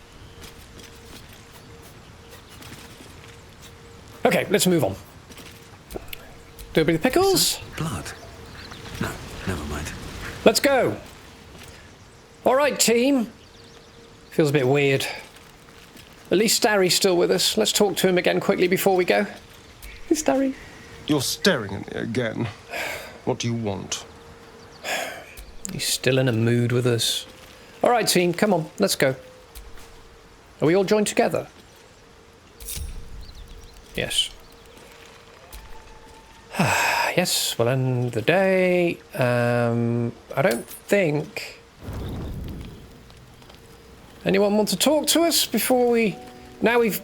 Okay, let's move on. Do a bit of pickles. Blood? No, never mind. Let's go. All right, team. Feels a bit weird. At least Starry's still with us. Let's talk to him again quickly before we go. Hey, Starry. You're staring at me again. What do you want? He's still in a mood with us. All right, team, come on, let's go. Are we all joined together? Yes. Yes, we'll end the day. I don't think... Anyone want to talk to us before we... Now we've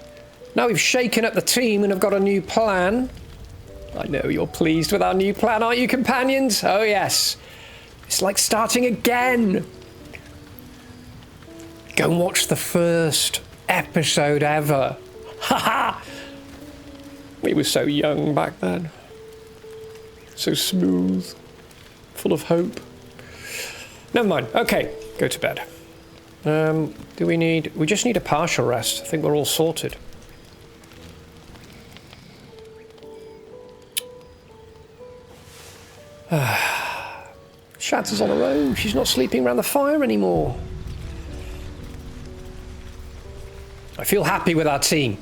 shaken up the team and have got a new plan. I know you're pleased with our new plan, aren't you, companions? Oh, yes. It's like starting again. Go and watch the first episode ever. Haha! We were so young back then. So smooth. Full of hope. Never mind. Okay, go to bed. Do we need... We just need a partial rest. I think we're all sorted. Shatter's on her own. She's not sleeping around the fire anymore. I feel happy with our team.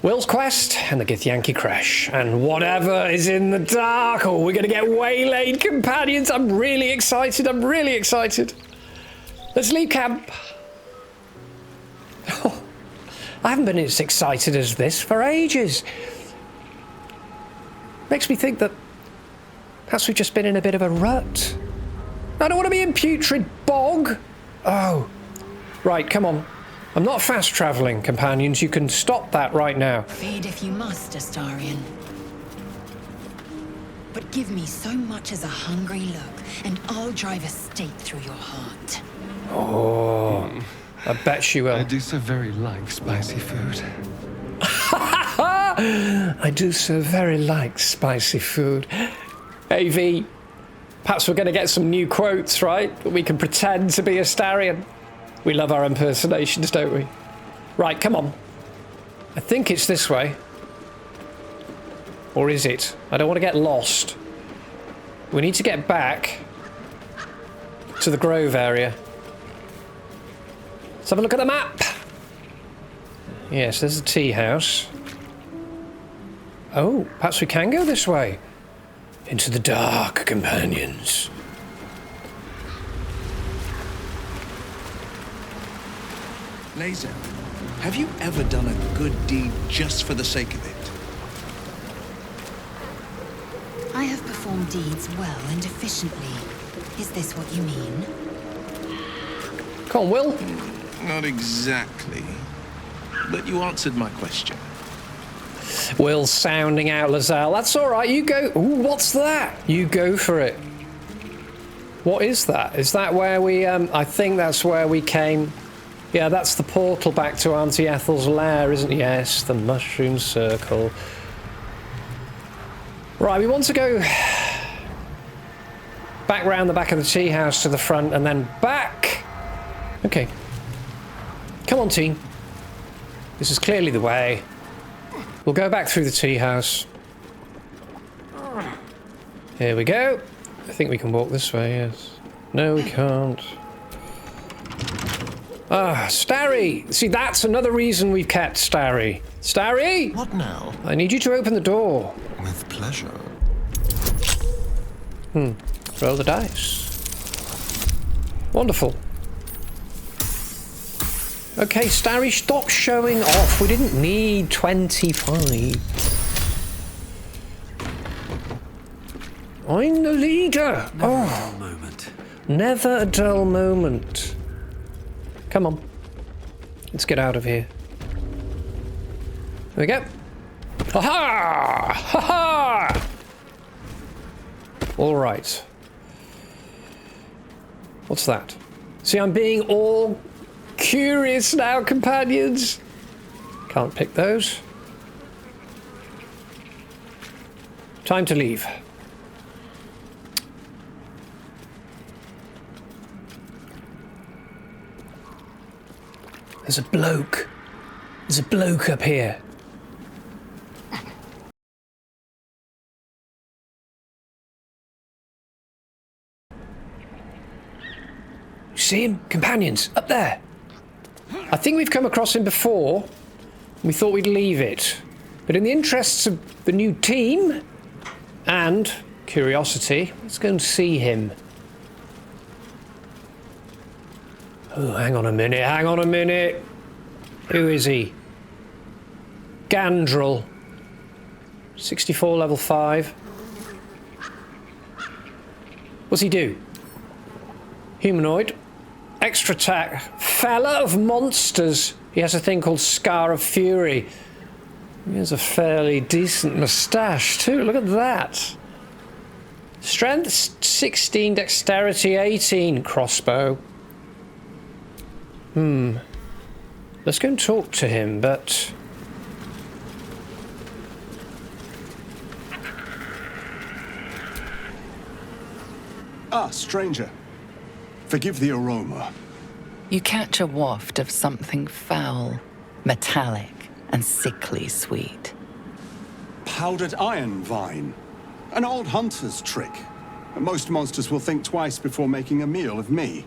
Will's quest and the Githyanki crash. And whatever is in the dark. Oh, we're going to get waylaid, companions. I'm really excited. I'm really excited. Let's leave camp. Oh, I haven't been as excited as this for ages. Makes me think that perhaps we've just been in a bit of a rut. I don't want to be in putrid bog. Oh, right, come on. I'm not fast travelling, companions. You can stop that right now. Feed if you must, Astarion. But give me so much as a hungry look, and I'll drive a stake through your heart. Oh, I bet she will. I do so very like spicy food. I do so very like spicy food. AV, perhaps we're going to get some new quotes, right? We can pretend to be Astarion. We love our impersonations, don't we? Right, come on. I think it's this way. Or is it? I don't want to get lost. We need to get back to the Grove area. Let's have a look at the map. Yes, there's a tea house. Oh, perhaps we can go this way. Into the dark, companions. Laser, have you ever done a good deed just for the sake of it? I have performed deeds well and efficiently. Is this what you mean? Come on, Will. Not exactly. But you answered my question. Will's sounding out Lazelle. That's all right. You go. Ooh, what's that? You go for it. What is that? Is that where we... I think that's where we came... Yeah, that's the portal back to Auntie Ethel's lair, isn't it? Yes, the mushroom circle. Right, we want to go back round the back of the tea house to the front and then back. Okay. Come on, team. This is clearly the way. We'll go back through the tea house. Here we go. I think we can walk this way, yes. No, we can't. Ah, Starry! See, that's another reason we've kept Starry. Starry! What now? I need you to open the door. With pleasure. Roll the dice. Wonderful. Okay, Starry, stop showing off. We didn't need 25. I'm the leader. Never a dull moment. Never a dull moment. Come on. Let's get out of here. There we go. Ha-ha! Ha-ha! All right. What's that? See, I'm being all curious now, companions. Can't pick those. Time to leave. There's a bloke. There's a bloke up here. You see him? Companions, up there. I think we've come across him before. We thought we'd leave it. But in the interests of the new team and curiosity, let's go and see him. Oh, hang on a minute. Who is he? Gandrel. 64, level 5. What's he do? Humanoid. Extra attack. Fella of monsters. He has a thing called Scar of Fury. He has a fairly decent moustache too. Look at that. Strength 16, dexterity 18, crossbow. Let's go and talk to him, but... Ah, stranger. Forgive the aroma. You catch a waft of something foul, metallic, and sickly sweet. Powdered iron vine. An old hunter's trick. Most monsters will think twice before making a meal of me.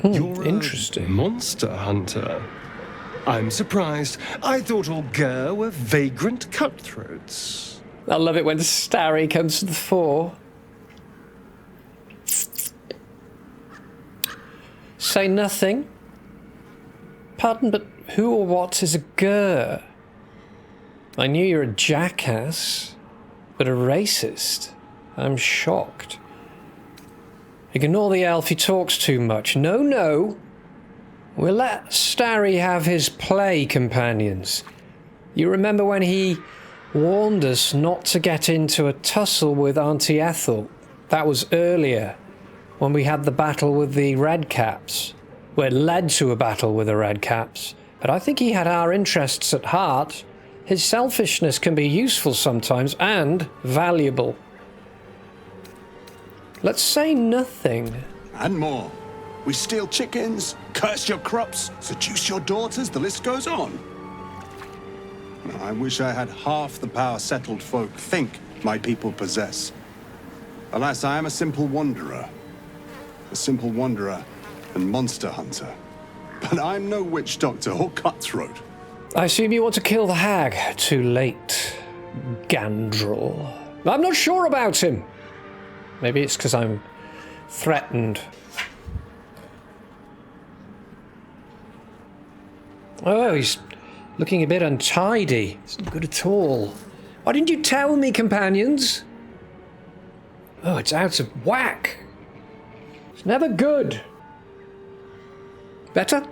You're interesting. A monster hunter. I'm surprised. I thought all Gur were vagrant cutthroats. I love it when Starry comes to the fore. Say nothing. Pardon, but who or what is a Gur? I knew you're a jackass, but a racist. I'm shocked. Ignore the elf, he talks too much. No. We'll let Starry have his play, companions. You remember when he warned us not to get into a tussle with Auntie Ethel? That was earlier, when we had the battle with the Redcaps. Well, it led to a battle with the Redcaps. But I think he had our interests at heart. His selfishness can be useful sometimes and valuable. Let's say nothing. And more. We steal chickens, curse your crops, seduce your daughters, the list goes on. I wish I had half the power settled folk think my people possess. Alas, I am a simple wanderer. A simple wanderer and monster hunter. But I'm no witch doctor or cutthroat. I assume you want to kill the hag. Too late, Gandrel. I'm not sure about him. Maybe it's because I'm threatened. Oh, he's looking a bit untidy. It's not good at all. Why didn't you tell me, companions? Oh, it's out of whack. It's never good. Better?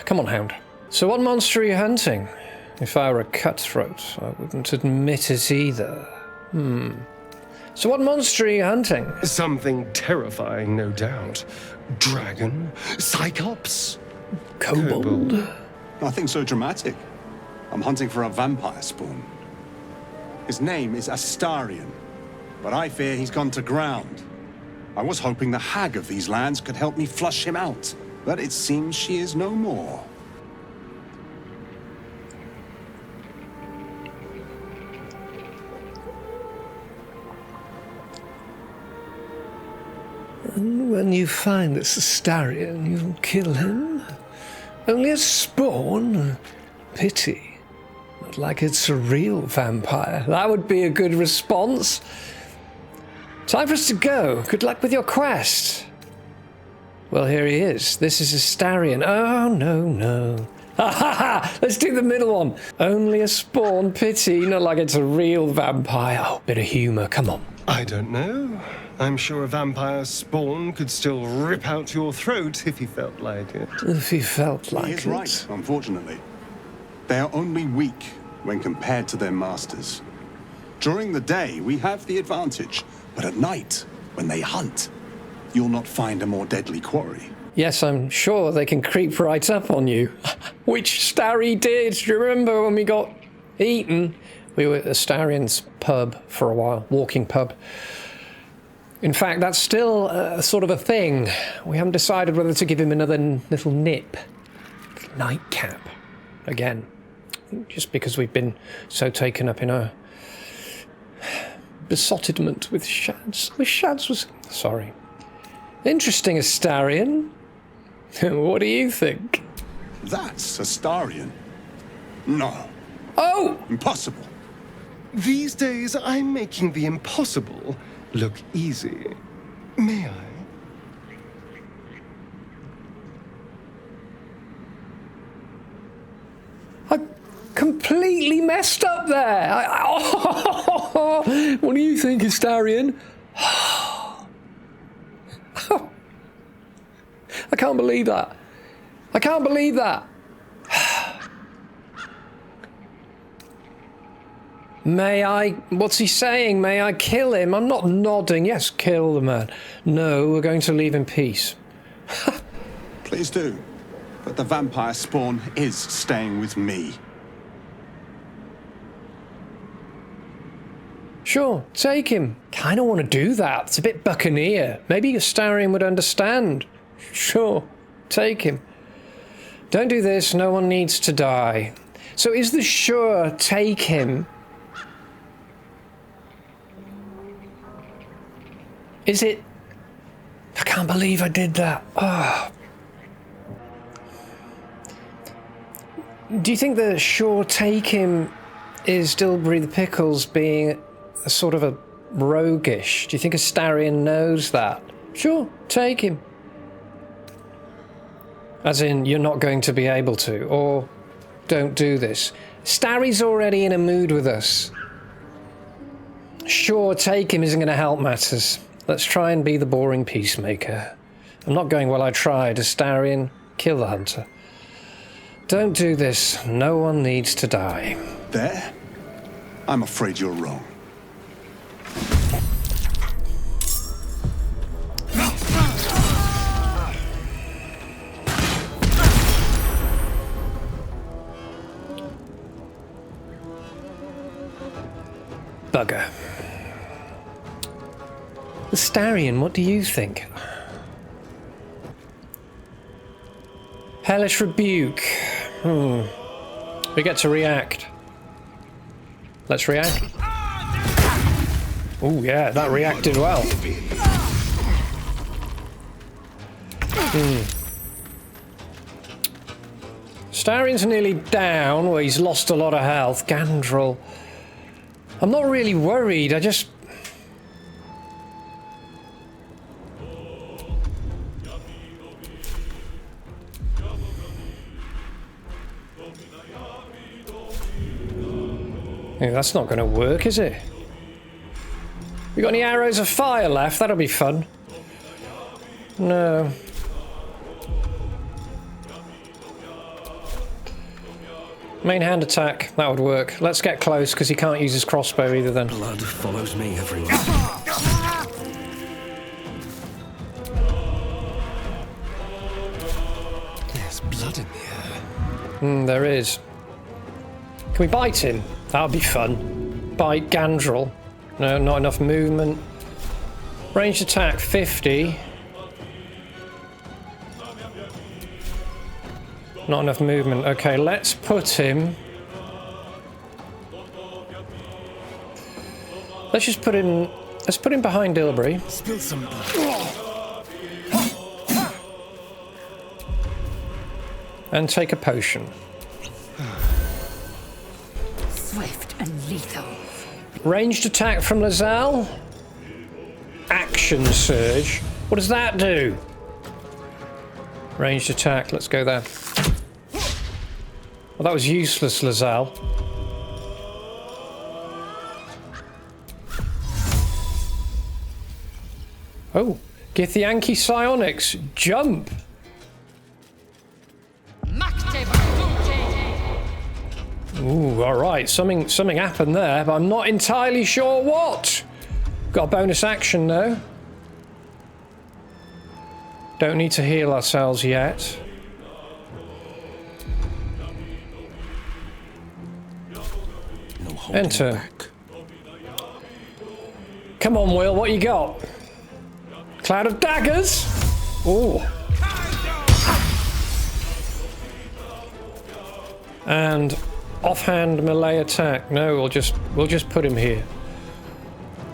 Come on, Hound. So what monster are you hunting? If I were a cutthroat, I wouldn't admit it either. So what monster are you hunting? Something terrifying, no doubt. Dragon? Cyclops? Kobold? Nothing so dramatic. I'm hunting for a vampire spawn. His name is Astarion, but I fear he's gone to ground. I was hoping the hag of these lands could help me flush him out, but it seems she is no more. And when you find this Astarion, you'll kill him? Only a spawn? Pity. Not like it's a real vampire. That would be a good response. Time for us to go. Good luck with your quest. Well, here he is. This is Astarion. Oh, no. Ha ha ha! Let's do the middle one. Only a spawn. Pity. Not like it's a real vampire. Oh, bit of humour. Come on. I don't know. I'm sure a vampire spawn could still rip out your throat if he felt like it. If he felt like it. He is right, unfortunately. They are only weak when compared to their masters. During the day, we have the advantage, but at night, when they hunt, you'll not find a more deadly quarry. Yes, I'm sure they can creep right up on you. Which Starry did. Do you remember when we got eaten? We were at Astarion's pub for a while, walking pub. In fact, that's still sort of a thing. We haven't decided whether to give him another little nip. nightcap. Again, just because we've been so taken up in our besottedment with Shads. Shads was... Sorry. Interesting, Astarion. What do you think? That's Astarion. No. Oh! Impossible. These days, I'm making the impossible look easy. May I? I completely messed up there. What do you think, Astarion? I can't believe that. I can't believe that. May I... What's he saying? May I kill him? I'm not nodding. Yes, kill the man. No, we're going to leave in peace. Please do. But the vampire spawn is staying with me. Sure, take him. Kind of want to do that. It's a bit buccaneer. Maybe Astarion would understand. Sure, take him. Don't do this. No one needs to die. So is the sure take him... Is it... I can't believe I did that. Oh. Do you think the sure take him is Dilbury the Pickles being a sort of a roguish? Do you think Astarion knows that? Sure, take him. As in, you're not going to be able to, or don't do this. Starry's already in a mood with us. Sure, take him isn't going to help matters. Let's try and be the boring peacemaker. I'm not going, well, I tried. Astarion, kill the hunter. Don't do this. No one needs to die. There? I'm afraid you're wrong. Bugger. Astarion, what do you think? Hellish Rebuke. We get to react. Let's react. Oh yeah, that reacted well. Astarion's nearly down. Well, he's lost a lot of health. Gandrel. I'm not really worried, I just... Yeah, that's not going to work, is it? We got any arrows of fire left? That'll be fun. No. Main hand attack, that would work. Let's get close, because he can't use his crossbow either then. Blood follows me everywhere. There's blood in the air. There is. Can we bite him? That would be fun. Bite Gandrel. No, not enough movement. Ranged attack, 50. Not enough movement. Okay, let's put him... Let's just put him... Let's put him behind Dilbury. Spill some blood. And take a potion. Swift and lethal. Ranged attack from Lazal. Action surge. What does that do? Ranged attack, let's go there. Well, that was useless, Lazal. Oh, Githyanki Psionics. Jump! Ooh, alright, something happened there, but I'm not entirely sure what. Got a bonus action though. Don't need to heal ourselves yet. Enter. Come on, Will, what you got? Cloud of daggers? Ooh. And offhand melee attack. No, we'll just put him here.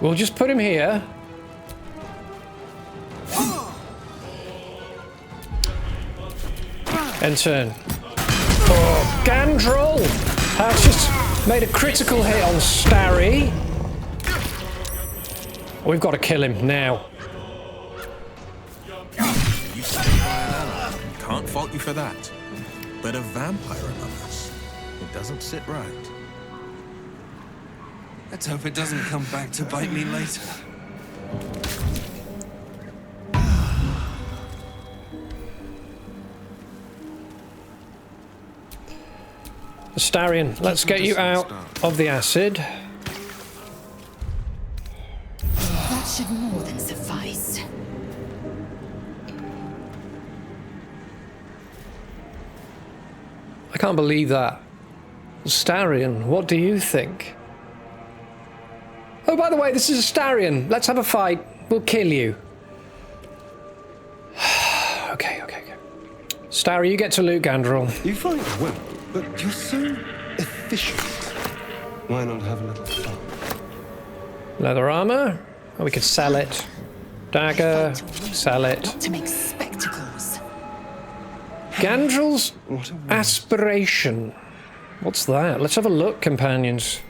We'll just put him here. End turn. Oh, Gandrel has just made a critical hit on Starry. We've got to kill him now. You saved by an ally. Can't fault you for that. But a vampire among us, it doesn't sit right. Let's hope it doesn't come back to bite me later. Astarion, let's get you out of the acid. That should more than suffice. I can't believe that. Astarion, what do you think? Oh, by the way, this is Astarion. Let's have a fight. We'll kill you. Okay. Starry, you get to loot Gandrel. You fight well, but you're so efficient. Why not have a little fun? Leather armor. Oh, we could sell it. Dagger. Sell it. Not to make spectacles. Gandrel's aspiration. What's that? Let's have a look, companions.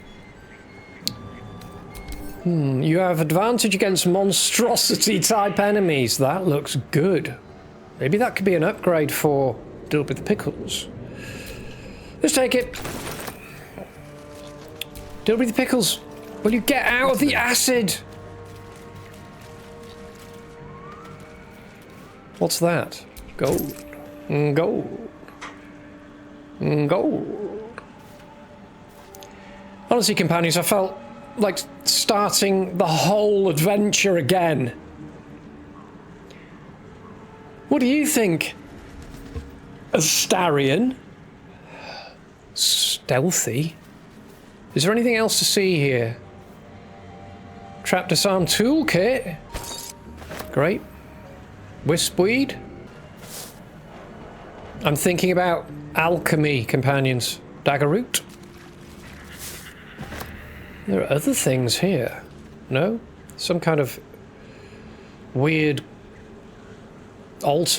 You have advantage against monstrosity-type enemies. That looks good. Maybe that could be an upgrade for Deal with the Pickles. Let's take it. Deal with the Pickles. Will you get out of the acid? What's that? Gold. Gold. Gold. Honestly, companions, I felt like starting the whole adventure again. What do you think? Astarion? Stealthy? Is there anything else to see here? Trap disarm toolkit? Great. Wispweed? I'm thinking about alchemy, companions. Dagger root? There are other things here. No? Some kind of weird occult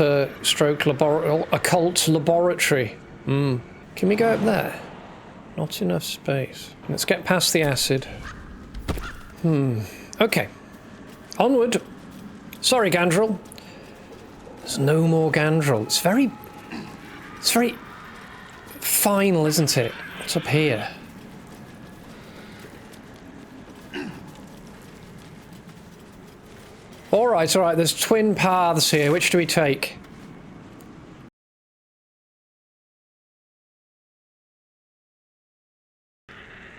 laboratory. Can we go up there? Not enough space. Let's get past the acid. Okay. Onward. Sorry, Gandrel. There's no more Gandrel. It's very final, isn't it? What's up here? All right. There's twin paths here. Which do we take?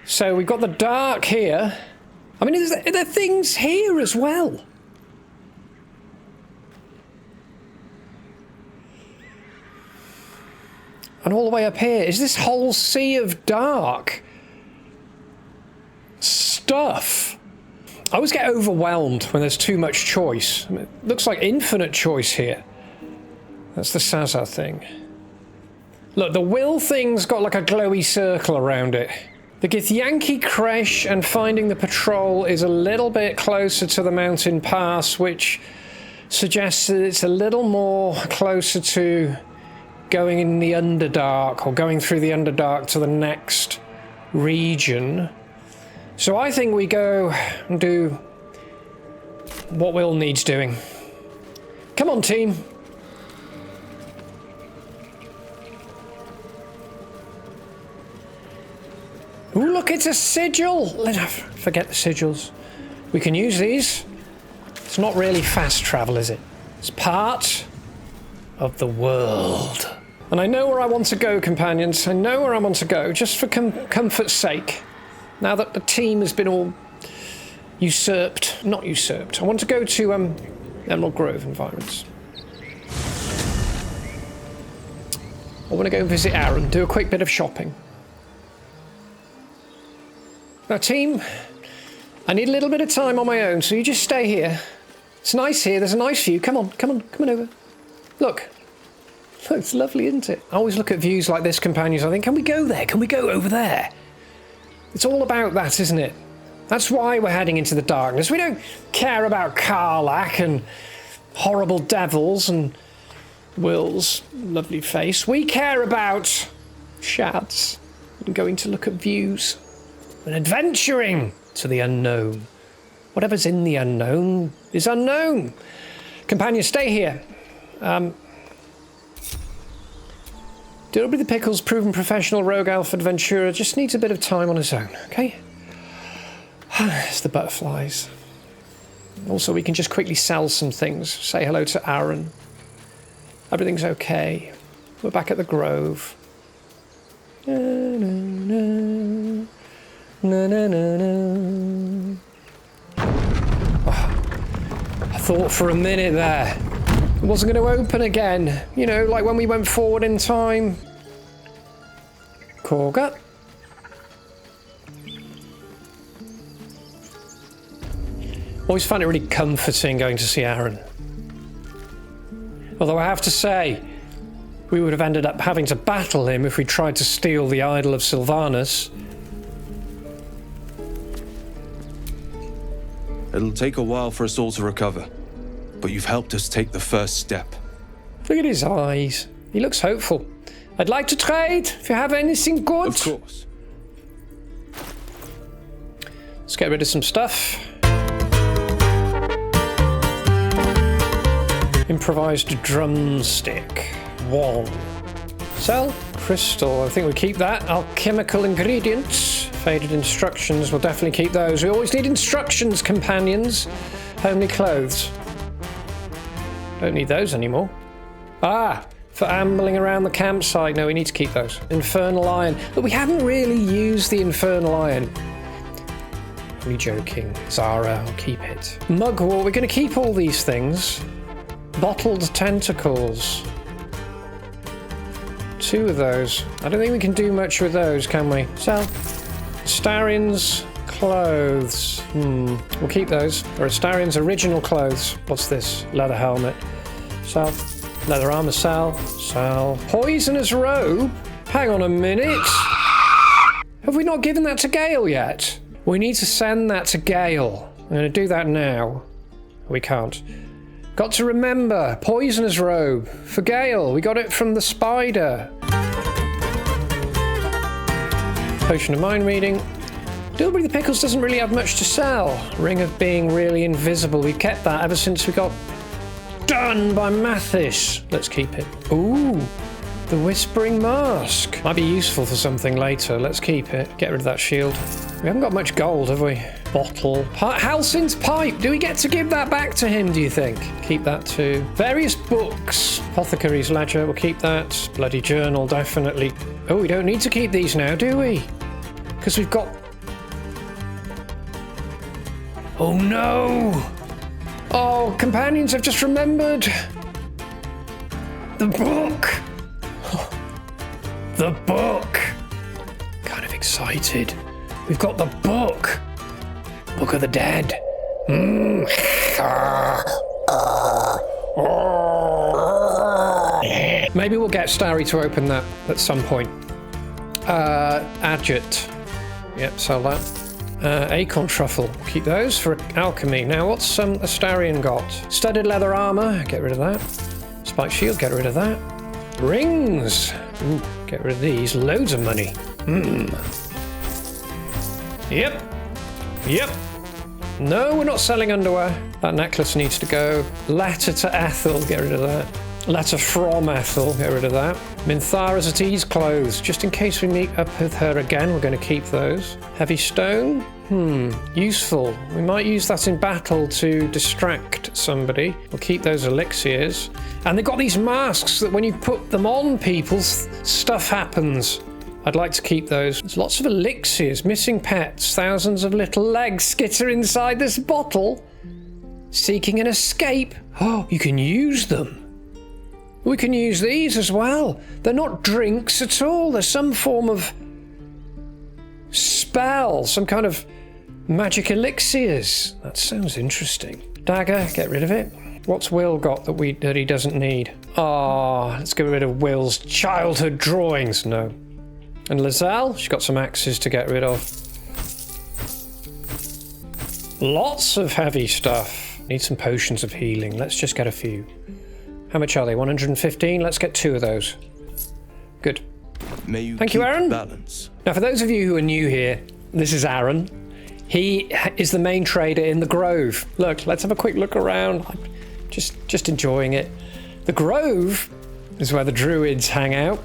So we've got the dark here. I mean, are there things here as well? And all the way up here is this whole sea of dark stuff. I always get overwhelmed when there's too much choice. I mean, it looks like infinite choice here. That's the Sazar thing. Look, the will thing's got like a glowy circle around it. The Githyanki Creche and finding the patrol is a little bit closer to the mountain pass, which suggests that it's a little more closer to going in the Underdark, or going through the Underdark to the next region. So I think we go and do what Will needs doing. Come on, team. Ooh, look, it's a sigil. Forget the sigils. We can use these. It's not really fast travel, is it? It's part of the world. And I know where I want to go, companions. I know where I want to go, just for comfort's sake. Now that the team has been all usurped. Not usurped. I want to go to Emerald Grove environs. I want to go visit Aaron, do a quick bit of shopping. Now, team, I need a little bit of time on my own, so you just stay here. It's nice here. There's a nice view. Come on over. Look. It's lovely, isn't it? I always look at views like this, companions. I think, can we go there? Can we go over there? It's all about that, isn't it? That's why we're heading into the darkness. We don't care about Karlach and horrible devils and Will's lovely face. We care about shads and going to look at views and adventuring to the unknown. Whatever's in the unknown is unknown. Companions, stay here. Dilby the Pickle's proven professional rogue elf adventurer just needs a bit of time on his own, okay? It's the butterflies. Also, we can just quickly sell some things. Say hello to Aaron. Everything's okay. We're back at the Grove. Na, na, na. Na, na, na, na. Oh, I thought for a minute there it wasn't going to open again. You know, like when we went forward in time. Korga. Always find it really comforting going to see Aaron. Although I have to say, we would have ended up having to battle him if we tried to steal the idol of Sylvanas. It'll take a while for us all to recover, but you've helped us take the first step. Look at his eyes. He looks hopeful. I'd like to trade if you have anything good. Of course. Let's get rid of some stuff. Improvised drumstick. 1. Sell. Crystal. I think we keep that. Alchemical ingredients. Faded instructions. We'll definitely keep those. We always need instructions, companions. Homely clothes. Don't need those anymore. Ah! For ambling around the campsite. No, we need to keep those. Infernal iron. But we haven't really used the infernal iron. Only joking. Zara, I'll keep it. Mugwort. We're going to keep all these things. Bottled tentacles. 2 of those. I don't think we can do much with those, can we? Sell. Starian's clothes. We'll keep those. Or Starian's original clothes. What's this? Leather helmet. Sell. Leather armor. Sell. Sell. Poisonous robe? Hang on a minute. Have we not given that to Gale yet? We need to send that to Gale. I'm going to do that now. We can't. Got to remember, poisonous robe. For Gale, we got it from the spider. Potion of mind reading. Dilbury the Pickles doesn't really have much to sell. Ring of being really invisible. We've kept that ever since we got done by Mathis. Let's keep it. Ooh, the Whispering Mask. Might be useful for something later. Let's keep it. Get rid of that shield. We haven't got much gold, have we? Bottle. Halsin's pipe. Do we get to give that back to him, do you think? Keep that too. Various books. Apothecary's Ledger. We'll keep that. Bloody journal, definitely. Oh, we don't need to keep these now, do we? Because we've got... Oh, no! Oh, companions, I've just remembered. The book! The book! Kind of excited. We've got the book! Book of the Dead. Maybe we'll get Starry to open that at some point. Adjut. Yep, sell that. Acorn Truffle. Keep those for alchemy. Now, what's Astarion got? Studded leather armor. Get rid of that. Spike shield. Get rid of that. Rings. Ooh, get rid of these. Loads of money. Yep. Yep. No, we're not selling underwear. That necklace needs to go. Letter to Ethel. Get rid of that. Letter from Ethel. Get rid of that. Minthara's at ease clothes. Just in case we meet up with her again, we're going to keep those. Heavy stone. Useful. We might use that in battle to distract somebody. We'll keep those elixirs. And they've got these masks that when you put them on people, stuff happens. I'd like to keep those. There's lots of elixirs, missing pets, thousands of little legs skitter inside this bottle. Seeking an escape. Oh, you can use them. We can use these as well. They're not drinks at all. They're some form of spell, some kind of magic elixirs. That sounds interesting. Dagger, get rid of it. What's Will got that he doesn't need? Oh, let's get rid of Will's childhood drawings. No. And Lizelle, she's got some axes to get rid of. Lots of heavy stuff. Need some potions of healing. Let's just get a few. How much are they? 115? Let's get 2 of those. Good. Thank you, Aaron. Balance. Now, for those of you who are new here, this is Aaron. He is the main trader in the Grove. Look, let's have a quick look around. I'm just enjoying it. The Grove is where the Druids hang out,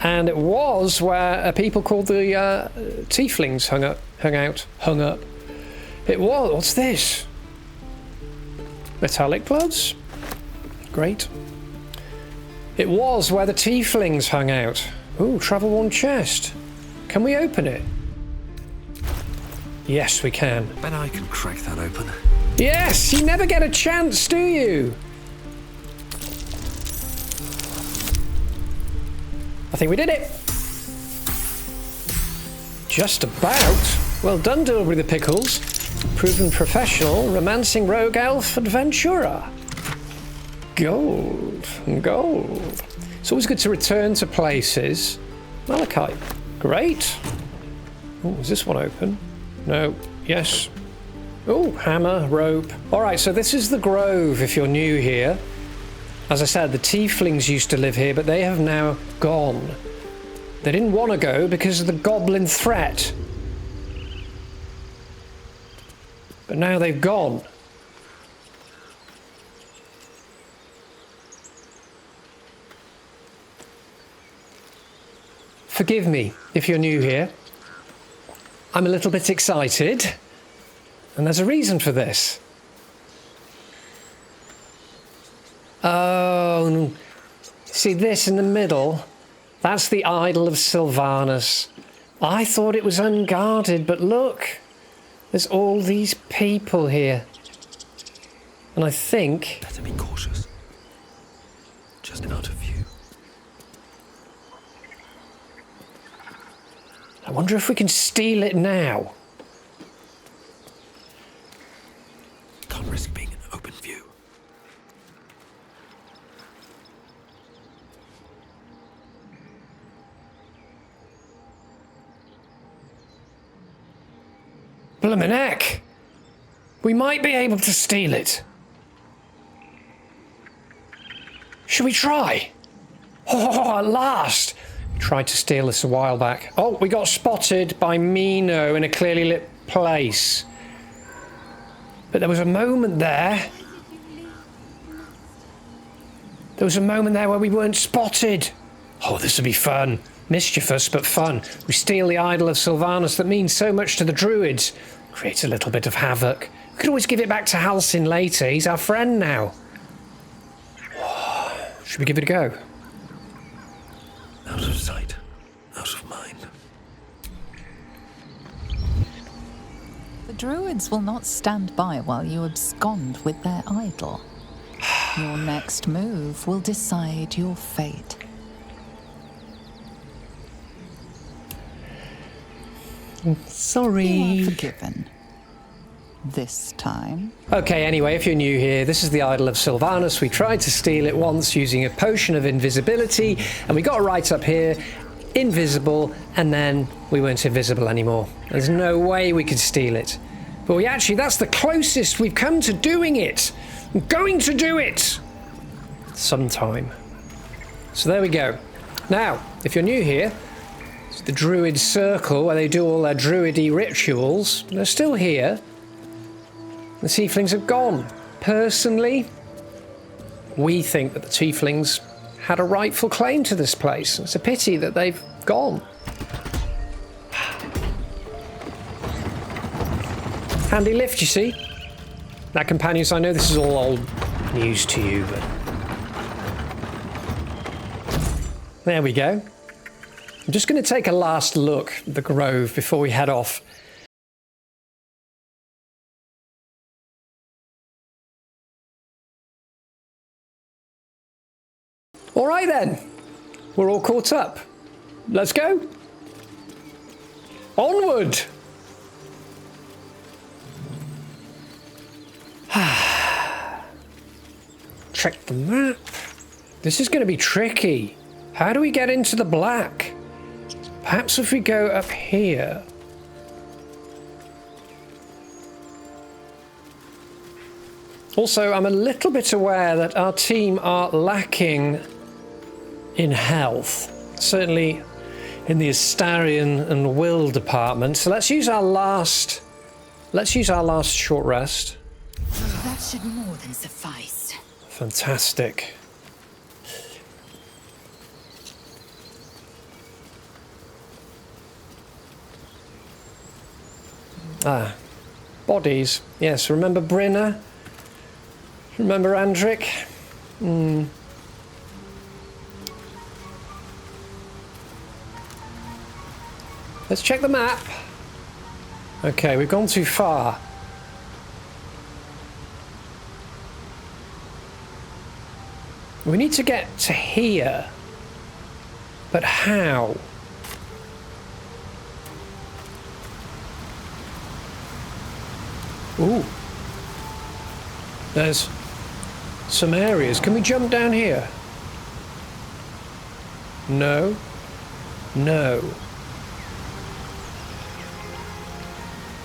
and it was where a people called the Tieflings hung up. It was. What's this? Metallic bloods? Great. It was where the Tieflings hung out. Ooh, travel-worn chest. Can we open it? Yes, we can. Bet I can crack that open. Yes! You never get a chance, do you? I think we did it. Just about. Well done, Dilbury the Pickles. Proven professional, romancing rogue elf adventurer. Gold. Gold. It's always good to return to places. Malachite. Great. Oh, is this one open? No. Yes. Oh, hammer, rope. Alright, so this is the Grove if you're new here. As I said, the Tieflings used to live here, but they have now gone. They didn't want to go because of the goblin threat. But now they've gone. Forgive me if you're new here. I'm a little bit excited, and there's a reason for this. Oh, see this in the middle? That's the idol of Sylvanus. I thought it was unguarded, but look, there's all these people here. And I think... Better be cautious. Just out of view. I wonder if we can steal it now. Can't risk being in open view. Bloomin' heck! We might be able to steal it. Should we try? Oh, at last! We tried to steal this a while back. Oh, we got spotted by Mino in a clearly lit place. But there was a moment there. There was a moment there where we weren't spotted. Oh, this will be fun. Mischievous, but fun. We steal the idol of Sylvanus that means so much to the Druids. Create a little bit of havoc. We could always give it back to Halsin later. He's our friend now. Should we give it a go? Out of sight, out of mind. The Druids will not stand by while you abscond with their idol. Your next move will decide your fate. Sorry. You are forgiven. This time. Okay, anyway, if you're new here, this is the idol of Sylvanus. We tried to steal it once using a potion of invisibility, and we got right up here, invisible, and then we weren't invisible anymore. There's no way we could steal it. But that's the closest we've come to doing it. I'm going to do it sometime. So there we go. Now, if you're new here, it's the Druid Circle where they do all their druidy rituals. They're still here. The Tieflings have gone. Personally, we think that the Tieflings had a rightful claim to this place. It's a pity that they've gone. Handy lift, you see? Now, companions, I know this is all old news to you, but... there we go. I'm just going to take a last look at the Grove before we head off. All right then, we're all caught up. Let's go. Onward. Check the map. This is going to be tricky. How do we get into the black? Perhaps if we go up here. Also, I'm a little bit aware that our team are lacking in health. Certainly in the Astarion and will department. So let's use our last short rest. That should more than suffice. Fantastic. Ah, bodies. Yes, remember Brinna? Remember Andric? Let's check the map. Okay, we've gone too far. We need to get to here. But how? Ooh. There's some areas. Can we jump down here? No. No.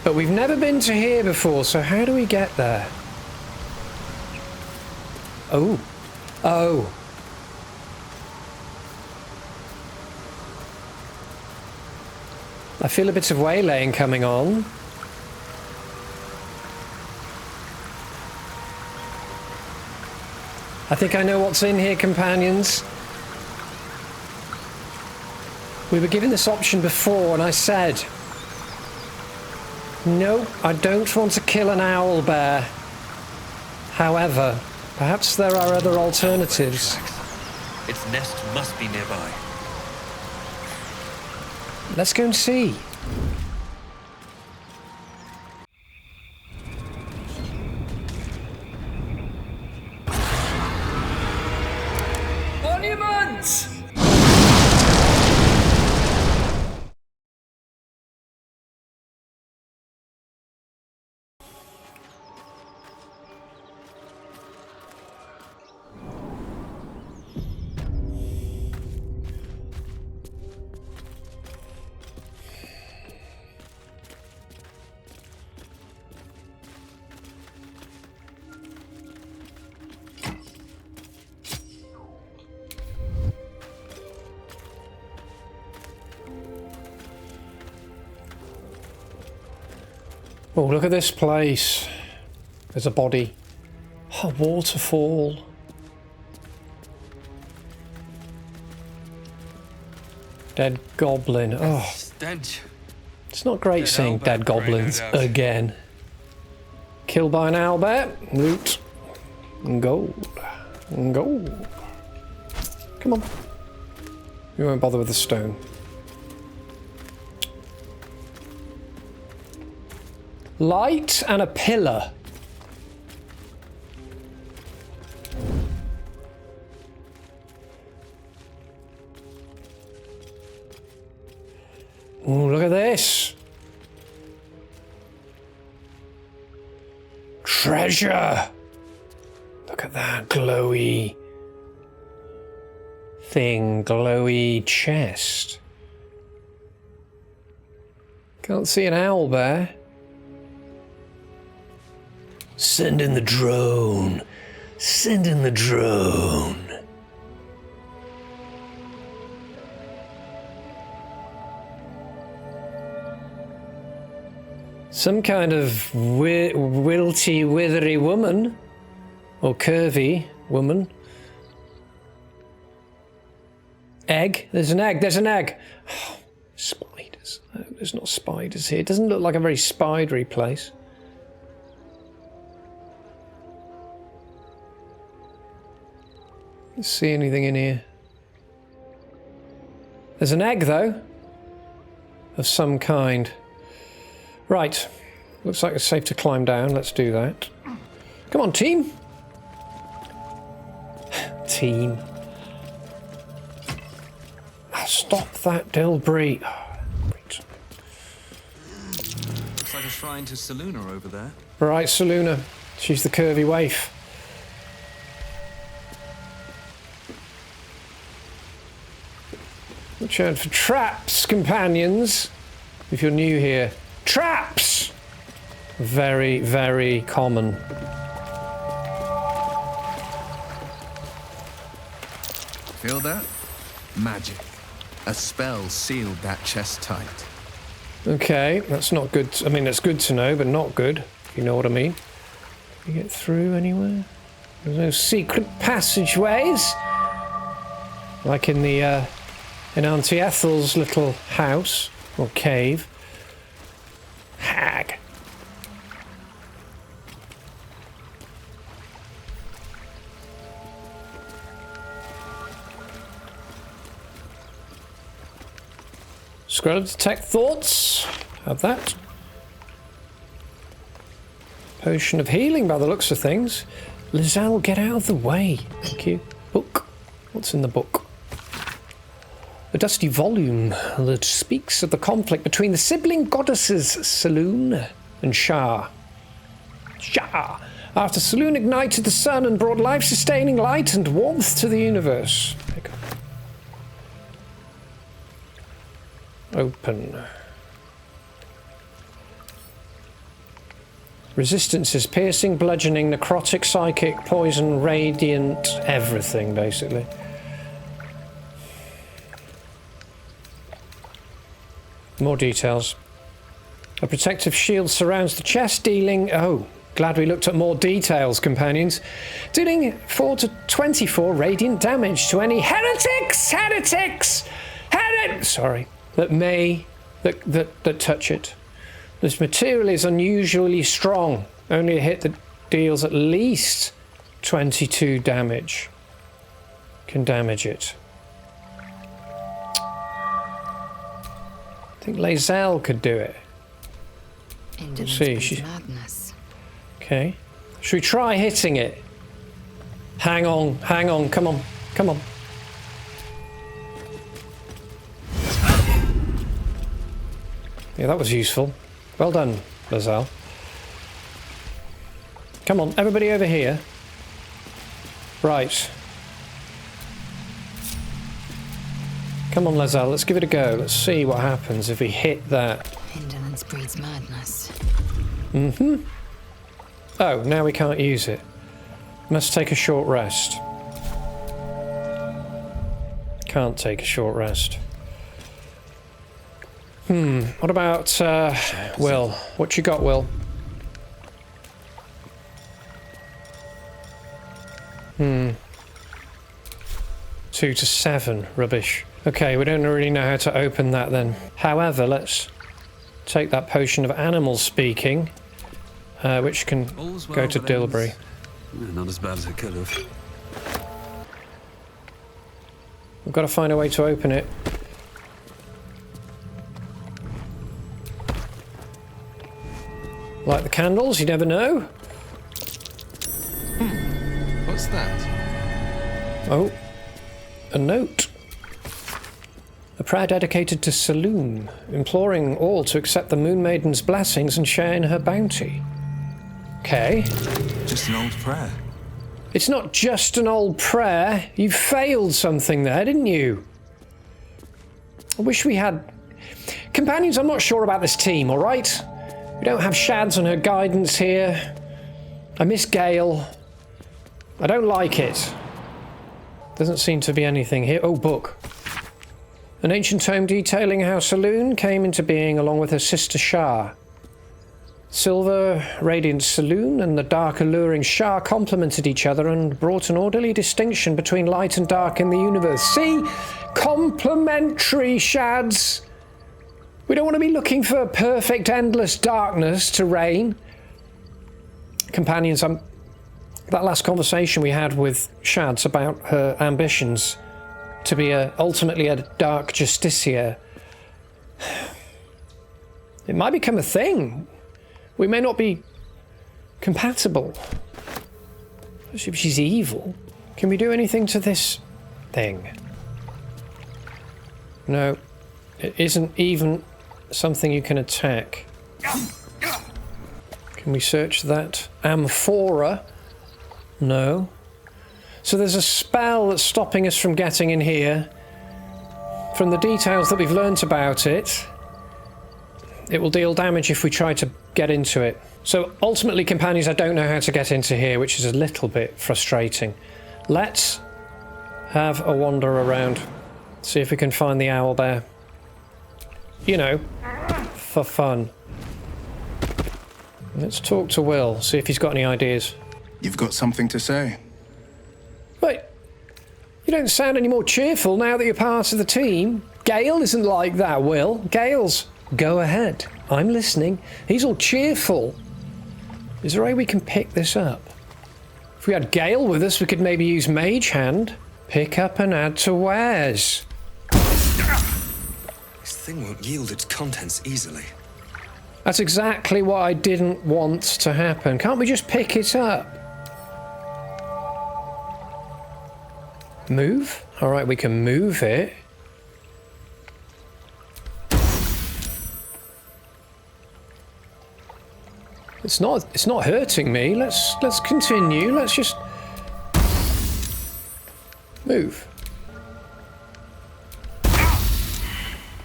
But we've never been to here before, so how do we get there? Oh. Oh. I feel a bit of waylaying coming on. I think I know what's in here, companions. We were given this option before, and I said, no, I don't want to kill an owl bear. However, perhaps there are other alternatives. Its nest must be nearby. Let's go and see. Monuments! Oh, look at this place. There's a body. A waterfall. Dead goblin. Oh. Stench. It's not great seeing dead goblins again. Killed by an owlbear. Loot. And gold. And gold. Come on. We won't bother with the stone. Light and a pillar. Oh, look at this. Treasure. Look at that glowy thing, glowy chest. Can't see an owlbear. Send in the drone. Send in the drone. Some kind of wilty, withery woman. Or curvy woman. Egg. There's an egg. There's an egg. Oh, spiders. No, there's not spiders here. It doesn't look like a very spidery place. See anything in here? There's an egg, though, of some kind. Right. Looks like it's safe to climb down. Let's do that. Come on, team. Team. Stop that, Dilbury. Looks like a shrine to Seluna over there. Right, Seluna. She's the curvy waif. Watch out for traps, companions. If you're new here. Traps! Very, very common. Feel that? Magic. A spell sealed that chest tight. Okay, that's not good. I mean, that's good to know, but not good, if you know what I mean. Can you get through anywhere? There's no secret passageways. Like in the, in Auntie Ethel's little house, or cave. Hag. Scroll to detect thoughts. Have that. Potion of healing by the looks of things. Lizelle, get out of the way. Thank you. Book. What's in the book? A dusty volume that speaks of the conflict between the sibling goddesses Selûne and Shar. Shar. After Selûne ignited the sun and brought life-sustaining light and warmth to the universe. Open. Resistances, piercing, bludgeoning, necrotic, psychic, poison, radiant, everything, basically. More details. A protective shield surrounds the chest, dealing... Oh, glad we looked at more details, companions. Dealing 4 to 24 radiant damage to any heretics! Sorry. That touch it. This material is unusually strong. Only a hit that deals at least 22 damage can damage it. I think Lizelle could do it. Let's see. Madness. Okay. Should we try hitting it? Hang on, come on. Yeah, that was useful. Well done, Lizelle. Come on, everybody over here. Right. Come on, Lizelle, let's give it a go. Let's see what happens if we hit that. Indolence breeds madness. Mm-hmm. Oh, now we can't use it. Must take a short rest. Can't take a short rest. What about, Will? What you got, Will? 2 to 7. Rubbish. Okay, we don't really know how to open that then. However, let's take that potion of animal speaking, which can go to Dilbury. Not as bad as it could have. We've got to find a way to open it. Light the candles, you never know. What's that? Oh, a note. A prayer dedicated to Selûne, imploring all to accept the Moon Maiden's blessings and share in her bounty. Okay. Just an old prayer. It's not just an old prayer. You failed something there, didn't you? I wish we had... Companions, I'm not sure about this team, all right? We don't have Shads and her guidance here. I miss Gale. I don't like it. Doesn't seem to be anything here. Oh, book. An ancient tome detailing how Selûne came into being along with her sister Shar. Silver, radiant Selûne and the dark, alluring Shar complemented each other and brought an orderly distinction between light and dark in the universe. See? Complementary, Shads! We don't want to be looking for perfect, endless darkness to reign. Companions, that last conversation we had with Shads about her ambitions to be ultimately a dark justiciar, it might become a thing. We may not be compatible. Especially if she's evil. Can we do anything to this thing? No, it isn't even something you can attack. Can we search that amphora? No. So there's a spell that's stopping us from getting in here. from the details that we've learnt about it, it will deal damage if we try to get into it. So ultimately, companions, I don't know how to get into here, which is a little bit frustrating. Let's have a wander around, see if we can find the owlbear. You know, for fun. Let's talk to Will, see if he's got any ideas. You've got something to say? Wait, you don't sound any more cheerful now that you're part of the team. Gale isn't like that, Will. Gale's, go ahead. I'm listening. He's all cheerful. Is there a way we can pick this up? If we had Gale with us, we could maybe use Mage Hand. Pick up and add to wares. This thing won't yield its contents easily. That's exactly what I didn't want to happen. Can't we just pick it up? Move? Alright, we can move it. It's not hurting me. Let's continue. Let's just move.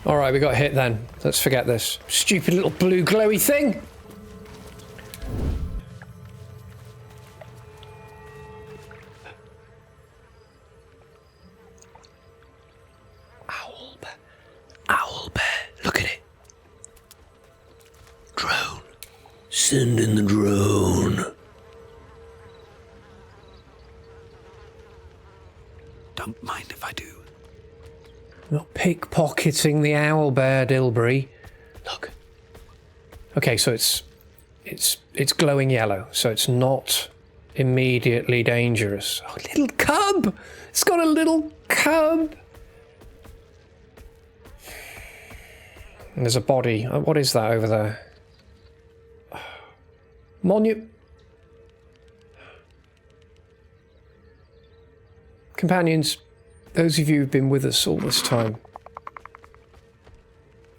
Alright, we got hit then. Let's forget this. Stupid little blue glowy thing. Owlbear, look at it. Drone. Send in the drone. Don't mind if I do. Not pickpocketing the owlbear, Dilbury. Look. Okay, so it's glowing yellow, so it's not immediately dangerous. Oh, little cub! It's got a little cub! And there's a body. What is that over there? Companions, those of you who've been with us all this time,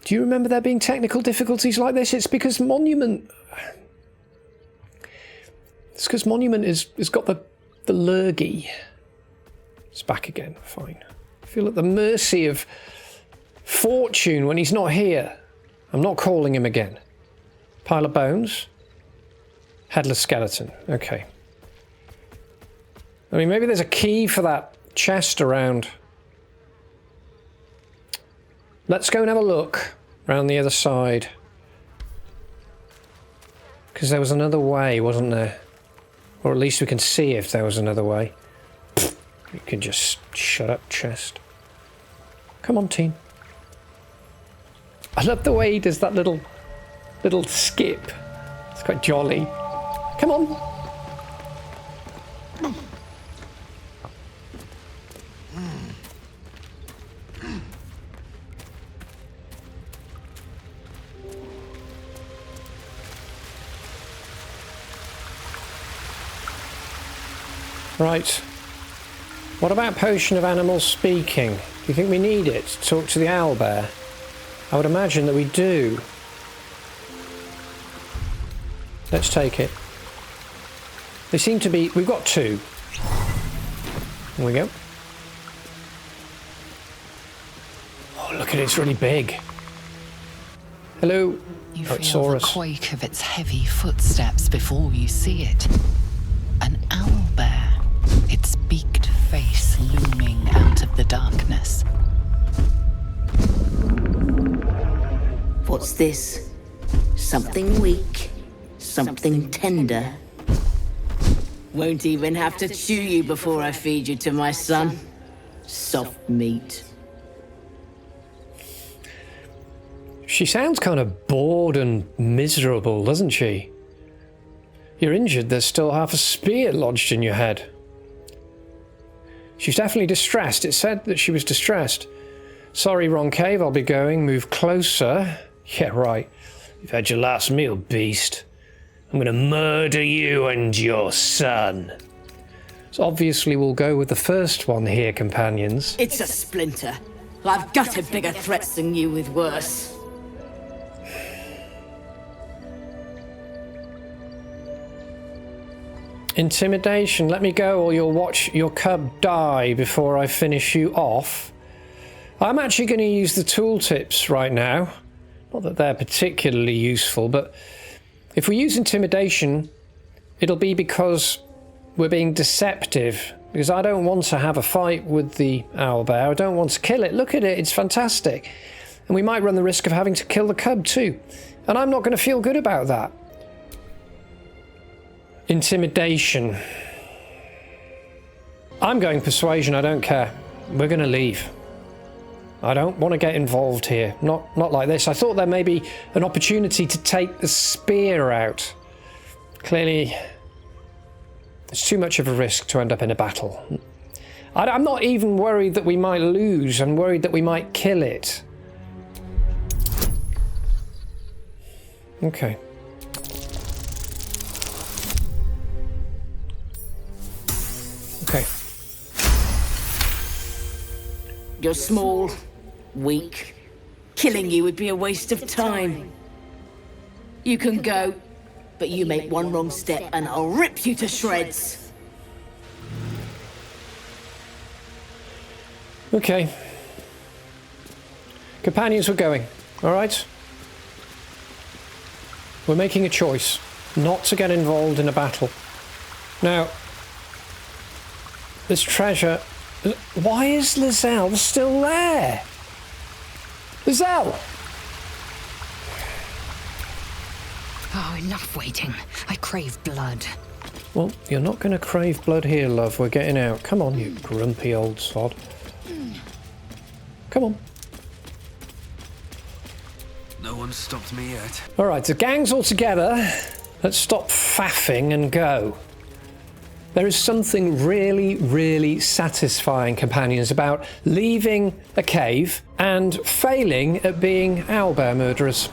do you remember there being technical difficulties like this? It's because Monument... It's because Monument has got the lurgy. It's back again, fine. I feel at the mercy of Fortune when he's not here. I'm not calling him again. Pile of bones. Headless skeleton. Okay. I mean, maybe there's a key for that chest around. Let's go and have a look around the other side. Because there was another way, wasn't there? Or at least we can see if there was another way. You can just shut up, chest. Come on, team. I love the way he does that little skip. It's quite jolly. Come on. Right. What about Potion of Animal Speaking? Do you think we need it to talk to the owlbear? I would imagine that we do. Let's take it. They seem to be... We've got two. There we go. Oh, look at it. It's really big. Hello. You Oh, it feel saw the us. quake of its heavy footsteps before you see it. An owlbear, its beaked face looming out of the darkness. What's this? Something weak, something tender. Won't even have to chew you before I feed you to my son. Soft meat. She sounds kind of bored and miserable, doesn't she? You're injured, there's still half a spear lodged in your head. She's definitely distressed. It said that she was distressed. Sorry, wrong cave, I'll be going. Move closer. Yeah, right. You've had your last meal, beast. I'm gonna murder you and your son. So obviously we'll go with the first one here, companions. It's a splinter. I've gutted bigger threats than you with worse. Intimidation, let me go or you'll watch your cub die before I finish you off. I'm actually going to use the tooltips right now. Not that they're particularly useful, but if we use intimidation, it'll be because we're being deceptive. Because I don't want to have a fight with the owlbear. I don't want to kill it. Look at it, it's fantastic. And we might run the risk of having to kill the cub too. And I'm not going to feel good about that. Intimidation. I'm going persuasion, I don't care. We're going to leave. I don't want to get involved here. Not like this. I thought there may be an opportunity to take the spear out. Clearly, it's too much of a risk to end up in a battle. I'm not even worried that we might lose. I'm worried that we might kill it. Okay. Okay. You're small, weak. Killing you would be a waste of time. You can go, but you make one wrong step and I'll rip you to shreds. Okay. Companions, we're going. All right? We're making a choice not to get involved in a battle. Now, this treasure... Why is Lizelle still there? Lizelle! Oh, enough waiting. I crave blood. Well, you're not going to crave blood here, love. We're getting out. Come on, you grumpy old sod. Come on. No one's stopped me yet. All right, the gang's all together. Let's stop faffing and go. There is something really, really satisfying, companions, about leaving a cave and failing at being owlbear murderers.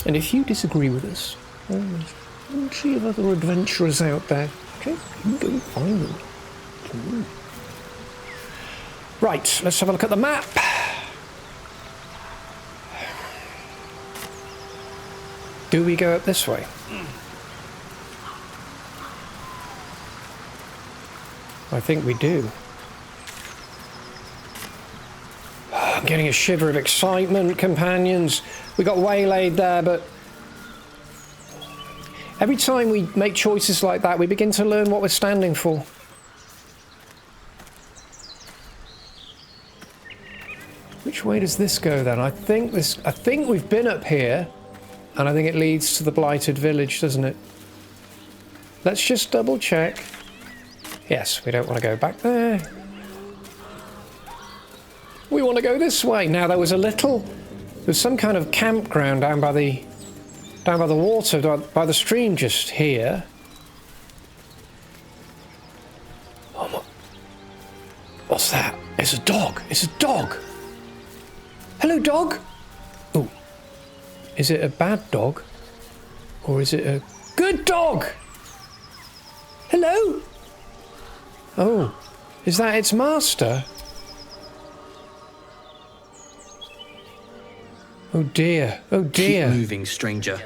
And if you disagree with us, there's plenty of other adventurers out there. Okay, you go find them. Right, let's have a look at the map. Do we go up this way? I think we do. I'm getting a shiver of excitement, companions. We got waylaid there, but every time we make choices like that, we begin to learn what we're standing for. Which way does this go then? I think we've been up here. And I think it leads to the blighted village, doesn't it? Let's just double check. Yes, we don't want to go back there. We want to go this way. Now there's some kind of campground down by the water, by the stream just here. Oh my. What's that? It's a dog. It's a dog. Hello, dog. Oh. Is it a bad dog? Or is it a good dog? Hello? Oh, is that its master? Oh dear, oh dear. Keep moving, stranger.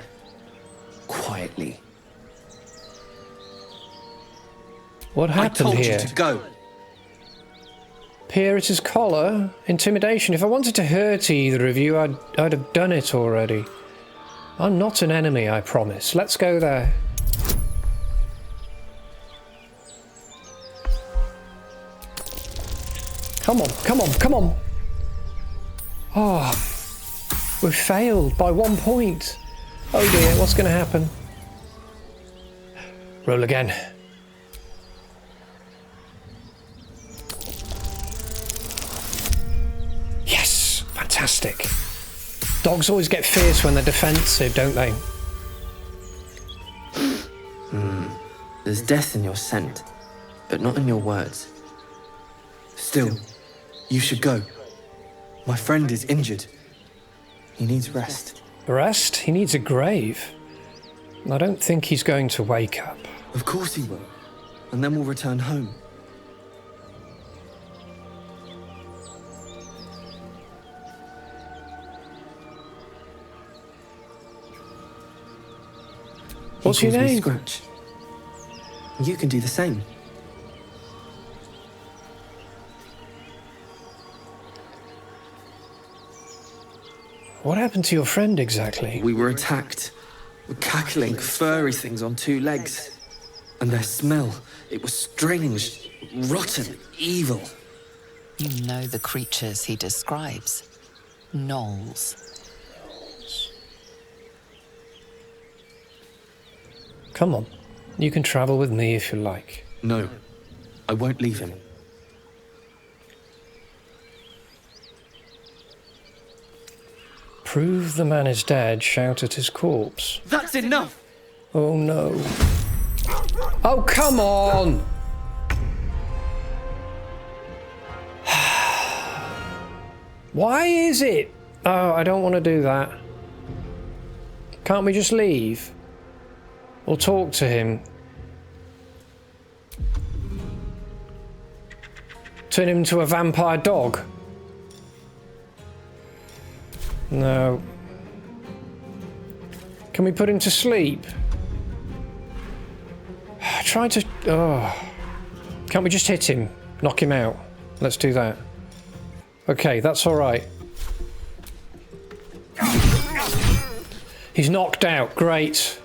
Quietly. What happened here? I told you to go. Peer at his collar? Intimidation. If I wanted to hurt either of you, I'd have done it already. I'm not an enemy, I promise. Let's go there. Come on, come on, come on. Oh, we failed by 1 point. Oh dear, what's going to happen? Roll again. Yes, fantastic. Dogs always get fierce when they're defensive, don't they? There's death in your scent, but not in your words. Still, you should go. My friend is injured. He needs rest. Rest? He needs a grave. I don't think he's going to wake up. Of course he will. And then we'll return home. What's your name? Scratch. You can do the same. What happened to your friend exactly? We were attacked. Cackling, furry things on two legs. And their smell, it was strange, rotten, evil. You know the creatures he describes. Gnolls. Come on. You can travel with me if you like. No, I won't leave him. Prove the man is dead, shout at his corpse. That's enough! Oh no. Oh, come on! Why is it? Oh, I don't want to do that. Can't we just leave? Or talk to him? Turn him into a vampire dog? No. Can we put him to sleep? Try to... Oh. Can't we just hit him? Knock him out? Let's do that. Okay, that's alright. He's knocked out. Great.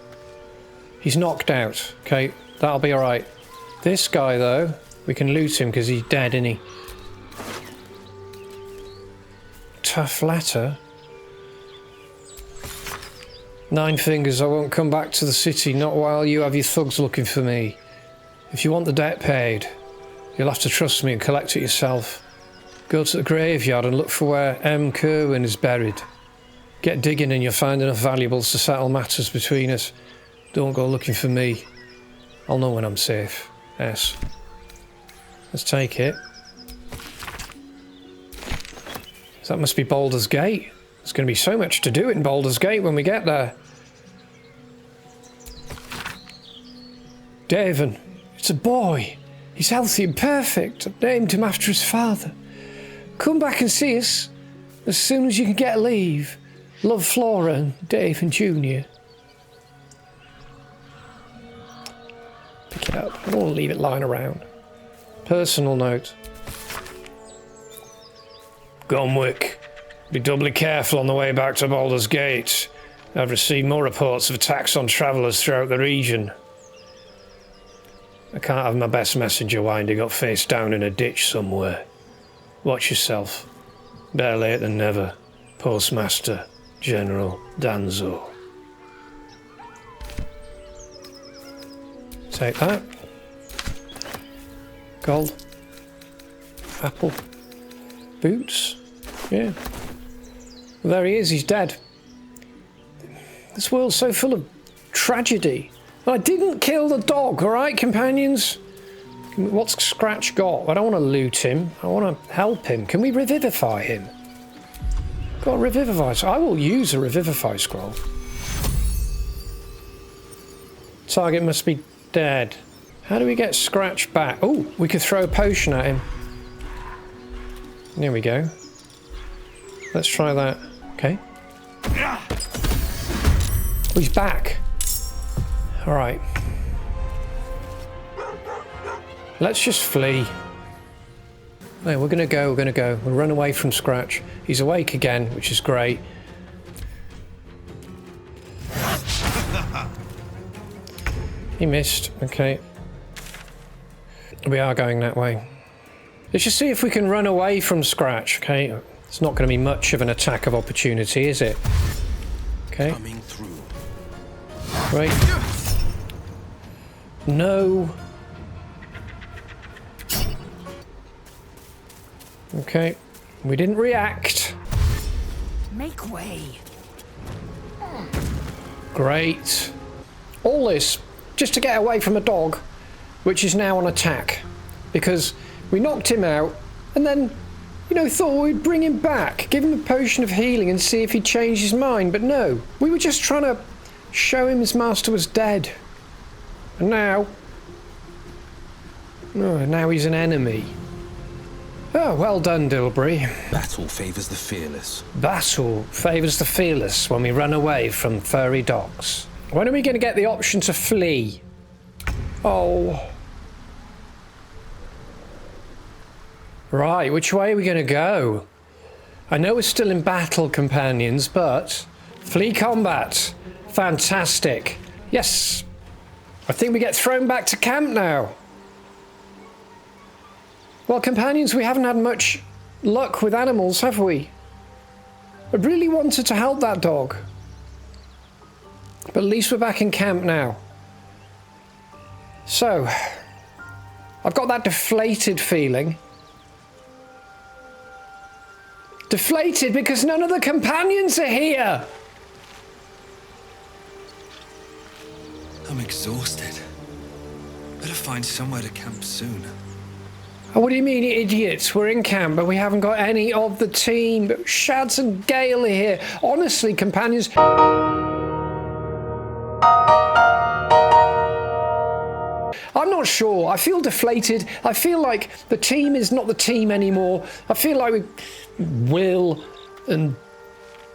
He's knocked out. Okay, that'll be alright. This guy, though, we can loot him because he's dead, isn't he? Tough letter. 9 fingers, I won't come back to the city, not while you have your thugs looking for me. If you want the debt paid, you'll have to trust me and collect it yourself. Go to the graveyard and look for where M. Kerwin is buried. Get digging and you'll find enough valuables to settle matters between us. Don't go looking for me. I'll know when I'm safe. S. Let's take it. So that must be Baldur's Gate. There's going to be so much to do in Baldur's Gate when we get there. Davin, it's a boy. He's healthy and perfect. I've named him after his father. Come back and see us as soon as you can get leave. Love, Flora and Dave and Junior. Pick it up. I don't want to leave it lying around. Personal note. Gomwick. Be doubly careful on the way back to Baldur's Gate. I've received more reports of attacks on travellers throughout the region. I can't have my best messenger winding up face down in a ditch somewhere. Watch yourself. Better late than never. Postmaster, General Danzo. Take that. Gold. Apple. Boots. Yeah. Well, there he is, he's dead. This world's so full of tragedy. I didn't kill the dog, alright, companions? What's Scratch got? I don't want to loot him. I want to help him. Can we revivify him? Got a revivify. So I will use a revivify scroll. Target must be dead. How do we get Scratch back? Oh, we could throw a potion at him. There we go. Let's try that. Okay. Oh, he's back. Alright. Let's just flee. No, we're gonna go. We'll run away from Scratch. He's awake again, which is great. He missed. Okay. We are going that way. Let's just see if we can run away from Scratch, okay? It's not going to be much of an attack of opportunity, is it? Okay. Coming through. Right. No. Okay. We didn't react. Make way. Great. All this just to get away from a dog, which is now on attack. Because we knocked him out and then, you know, thought we'd bring him back, give him a potion of healing and see if he'd change his mind. But no, we were just trying to show him his master was dead. And now... Oh, now he's an enemy. Oh, well done, Dilbury. Battle favours the fearless. Battle favours the fearless when we run away from furry dogs. When are we going to get the option to flee? Oh. Right, which way are we going to go? I know we're still in battle, companions, but... Flee combat. Fantastic. Yes. I think we get thrown back to camp now. Well, companions, we haven't had much luck with animals, have we? I really wanted to help that dog. But at least we're back in camp now. So, I've got that deflated feeling. Deflated because none of the companions are here! I'm exhausted. Better find somewhere to camp soon. Oh, what do you mean, idiots? We're in camp, but we haven't got any of the team. Shads and Gale are here. Honestly, companions... I'm not sure. I feel deflated. I feel like the team is not the team anymore. I feel like Will and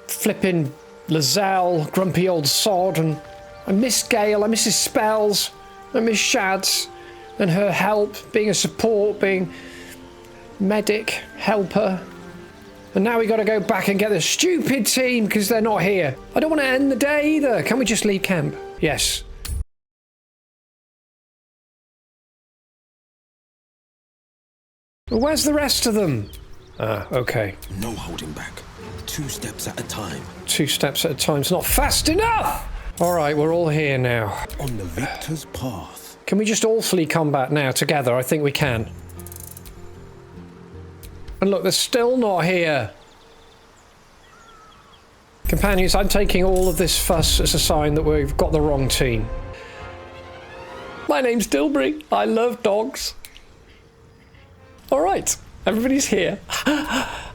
flipping Lazelle, grumpy old sod, and I miss Gale, I miss his spells, I miss Shads and her help, being a support, being medic, helper. And now we got to go back and get the stupid team because they're not here. I don't want to end the day either. Can we just leave camp? Yes. Well, where's the rest of them? Okay. No holding back. 2 steps at a time. 2 steps at a time. It's not fast enough! Alright, we're all here now. On the victor's path. Can we just all flee combat now together? I think we can. And look, they're still not here. Companions, I'm taking all of this fuss as a sign that we've got the wrong team. My name's Dilbury. I love dogs. Alright, everybody's here.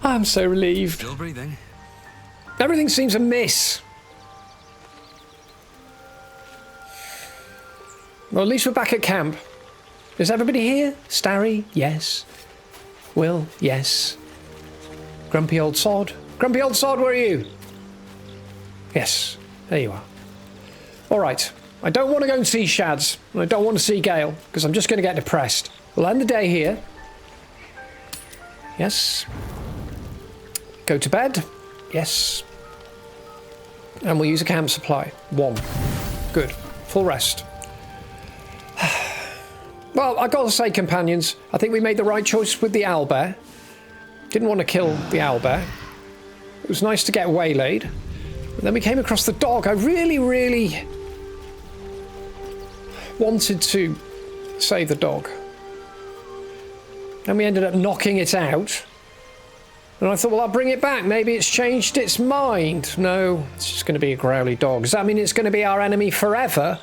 I'm so relieved. Still breathing. Everything seems amiss. Well, at least we're back at camp. Is everybody here? Starry? Yes. Will? Yes. Grumpy old sod? Grumpy old sod, where are you? Yes, there you are. Alright, I don't want to go and see Shads, and I don't want to see Gale, because I'm just going to get depressed. We'll end the day here. Yes. Go to bed. Yes. And we'll use a camp supply. 1. Good. Full rest. Well, I gotta say, companions, I think we made the right choice with the owlbear. Didn't want to kill the owlbear. It was nice to get waylaid. And then we came across the dog. I really, really wanted to save the dog. And we ended up knocking it out. And I thought, well, I'll bring it back. Maybe it's changed its mind. No, it's just going to be a growly dog. Does that mean it's going to be our enemy forever?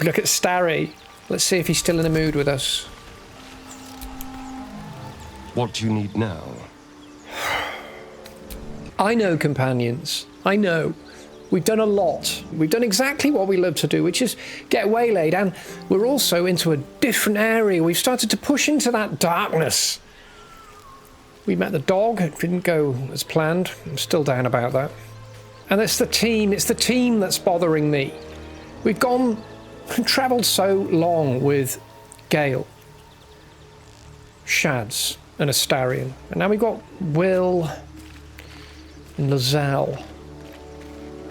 Look at Starry. Let's see if he's still in the mood with us. What do you need now? I know, companions. I know. We've done a lot. We've done exactly what we love to do, which is get waylaid, and we're also into a different area. We've started to push into that darkness. We met the dog. It didn't go as planned. I'm still down about that. And it's the team. It's the team that's bothering me. We've gone and travelled so long with Gale, Shads, and Astarion. And now we've got Will and Lazelle.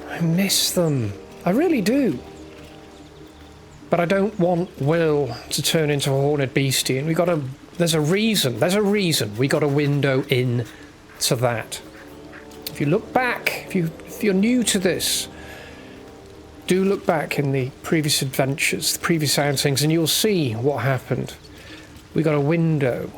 I miss them. I really do. But I don't want Will to turn into a horned beastie, and we got to... There's a reason. We got a window in to that. If you look back, if you're new to this, do look back in the previous adventures, the previous outings, and you'll see what happened. We got a window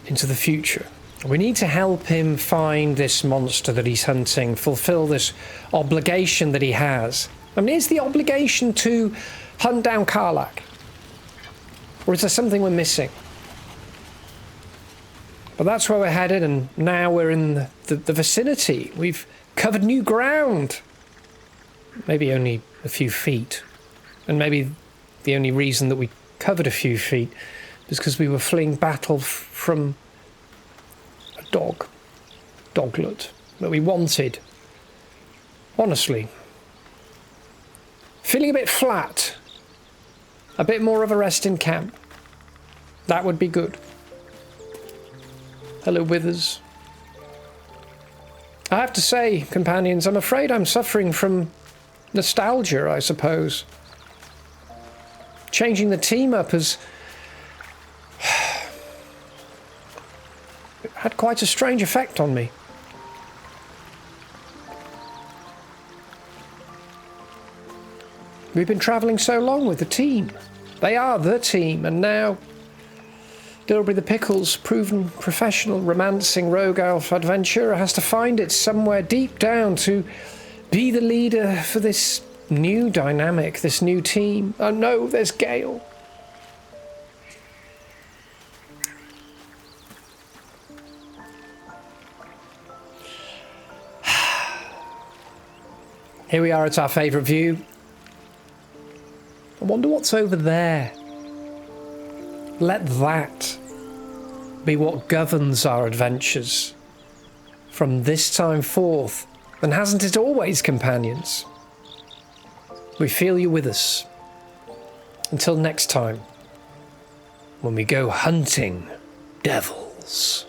into the future. We need to help him find this monster that he's hunting, fulfill this obligation that he has. I mean, is the obligation to hunt down Karlach? Or is there something we're missing? But that's where we're headed, and now we're in the vicinity. We've covered new ground. Maybe only a few feet. And maybe the only reason that we covered a few feet is because we were fleeing battle from a doglet that we wanted. Honestly. Feeling a bit flat. A bit more of a rest in camp. That would be good. Hello, Withers. I have to say, companions, I'm afraid I'm suffering from nostalgia, I suppose. Changing the team up has had quite a strange effect on me. We've been travelling so long with the team. They are the team, and now Dilbury the Pickles, proven professional romancing rogue elf adventurer, has to find it somewhere deep down to be the leader for this new dynamic, this new team. Oh no, there's Gale. Here we are at our favourite view. I wonder what's over there. Let that be what governs our adventures from this time forth. And hasn't it always, companions? We feel you with us. Until next time, when we go hunting devils.